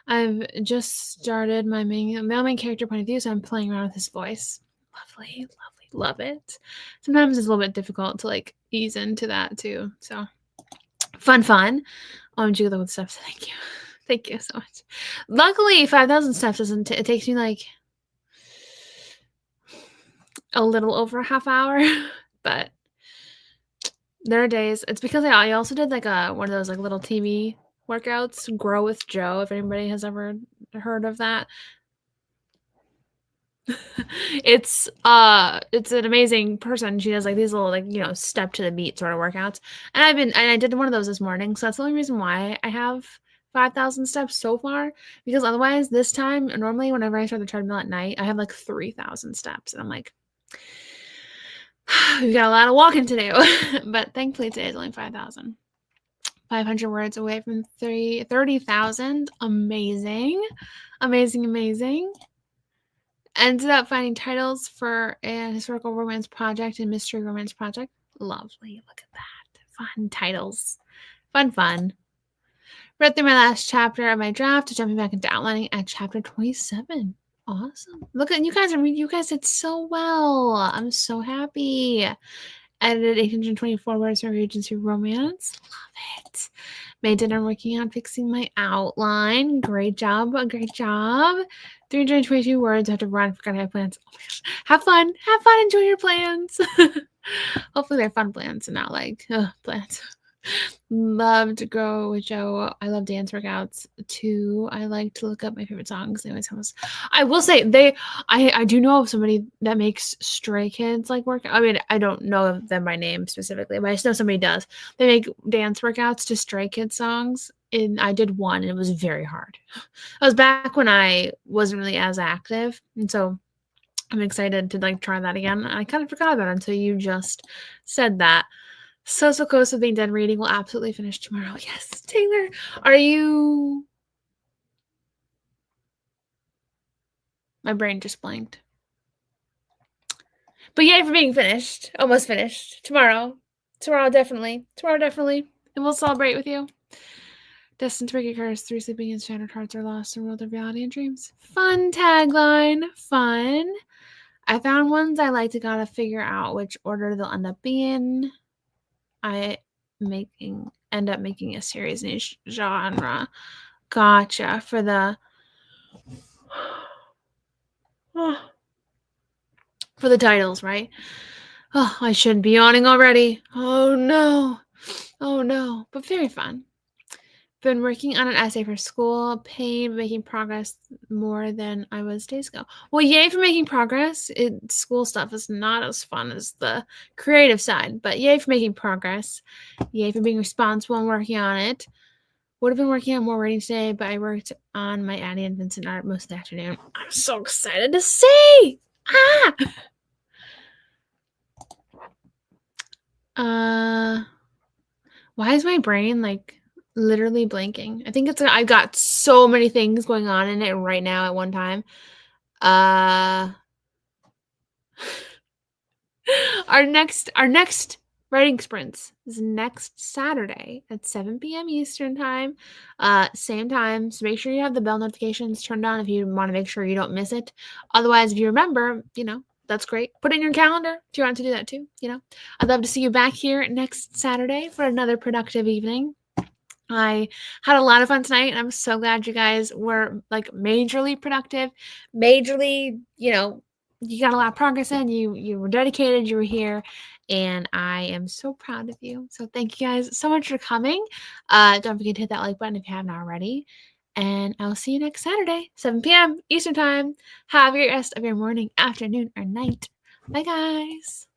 I've just started my main character point of view, so I'm playing around with his voice. Lovely, lovely, love it. Sometimes it's a little bit difficult to ease into that too. So fun. I'm jiggle with steps. Thank you so much. Luckily, 5,000 steps doesn't. It takes me a little over a half hour, but there are days. It's because I also did one of those little TV workouts, Grow with Joe. If anybody has ever heard of that, it's an amazing person. She does these little step to the beat sort of workouts, and I did one of those this morning. So that's the only reason why I have 5,000 steps so far, because otherwise this time, normally whenever I start the treadmill at night, I have 3,000 steps, and I'm like, we've got a lot of walking to do. But thankfully today is only 5,000. 500 words away from 30,000. Amazing. Ended up finding titles for a historical romance project and mystery romance project. Lovely. Look at that. Fun titles. Fun. Read through my last chapter of my draft, jumping back into outlining at chapter 27. Awesome. Look at you guys. You guys did so well. I'm so happy. Edited 824 words for Regency romance. Love it. Made dinner working on fixing my outline. Great job. 322 words. I have to run. Forgot I have plans. Oh my gosh. Have fun. Enjoy your plans. Hopefully they're fun plans and not plans. Love to go with Joe. I love dance workouts too. I like to look up my favorite songs. They always have us. I will say I do know of somebody that makes Stray Kids work. I mean, I don't know them by name specifically, but I just know somebody does. They make dance workouts to Stray Kids songs. And I did one, and it was very hard. I was back when I wasn't really as active, and so I'm excited to try that again. I kind of forgot about it until you just said that. So close to being done reading. We'll absolutely finish tomorrow. Yes, Taylor. Are you... My brain just blanked. But yay for being finished. Almost finished. Tomorrow definitely. And we'll celebrate with you. Destined to break occurs. 3 sleeping and shattered hearts are lost in a world of reality and dreams. Fun tagline. Fun. I found ones I like to gotta figure out which order they'll end up being. I end up making a series in each genre. Gotcha. For the titles, right? Oh, I shouldn't be yawning already. Oh no. But very fun. Been working on an essay for school. Paid, making progress more than I was days ago. Well, yay for making progress. School stuff is not as fun as the creative side, but yay for making progress. Yay for being responsible and working on it. Would have been working on more writing today, but I worked on my Addie and Vincent art most of the afternoon. I'm so excited to see! Why is my brain like literally blanking? I think it's I've got so many things going on in it right now at one time. Our next writing sprints is next Saturday at 7 p.m. Eastern time. Same time. So make sure you have the bell notifications turned on if you want to make sure you don't miss it. Otherwise, if you remember, that's great. Put it in your calendar if you want to do that too. I'd love to see you back here next Saturday for another productive evening. I had a lot of fun tonight, and I'm so glad you guys were like majorly productive, majorly, you got a lot of progress in. You were dedicated, you were here, and I am so proud of you. So thank you guys so much for coming. Don't forget to hit that like button if you haven't already. And I'll see you next Saturday, 7 p.m. Eastern time. Have a great rest of your morning, afternoon, or night. Bye, guys.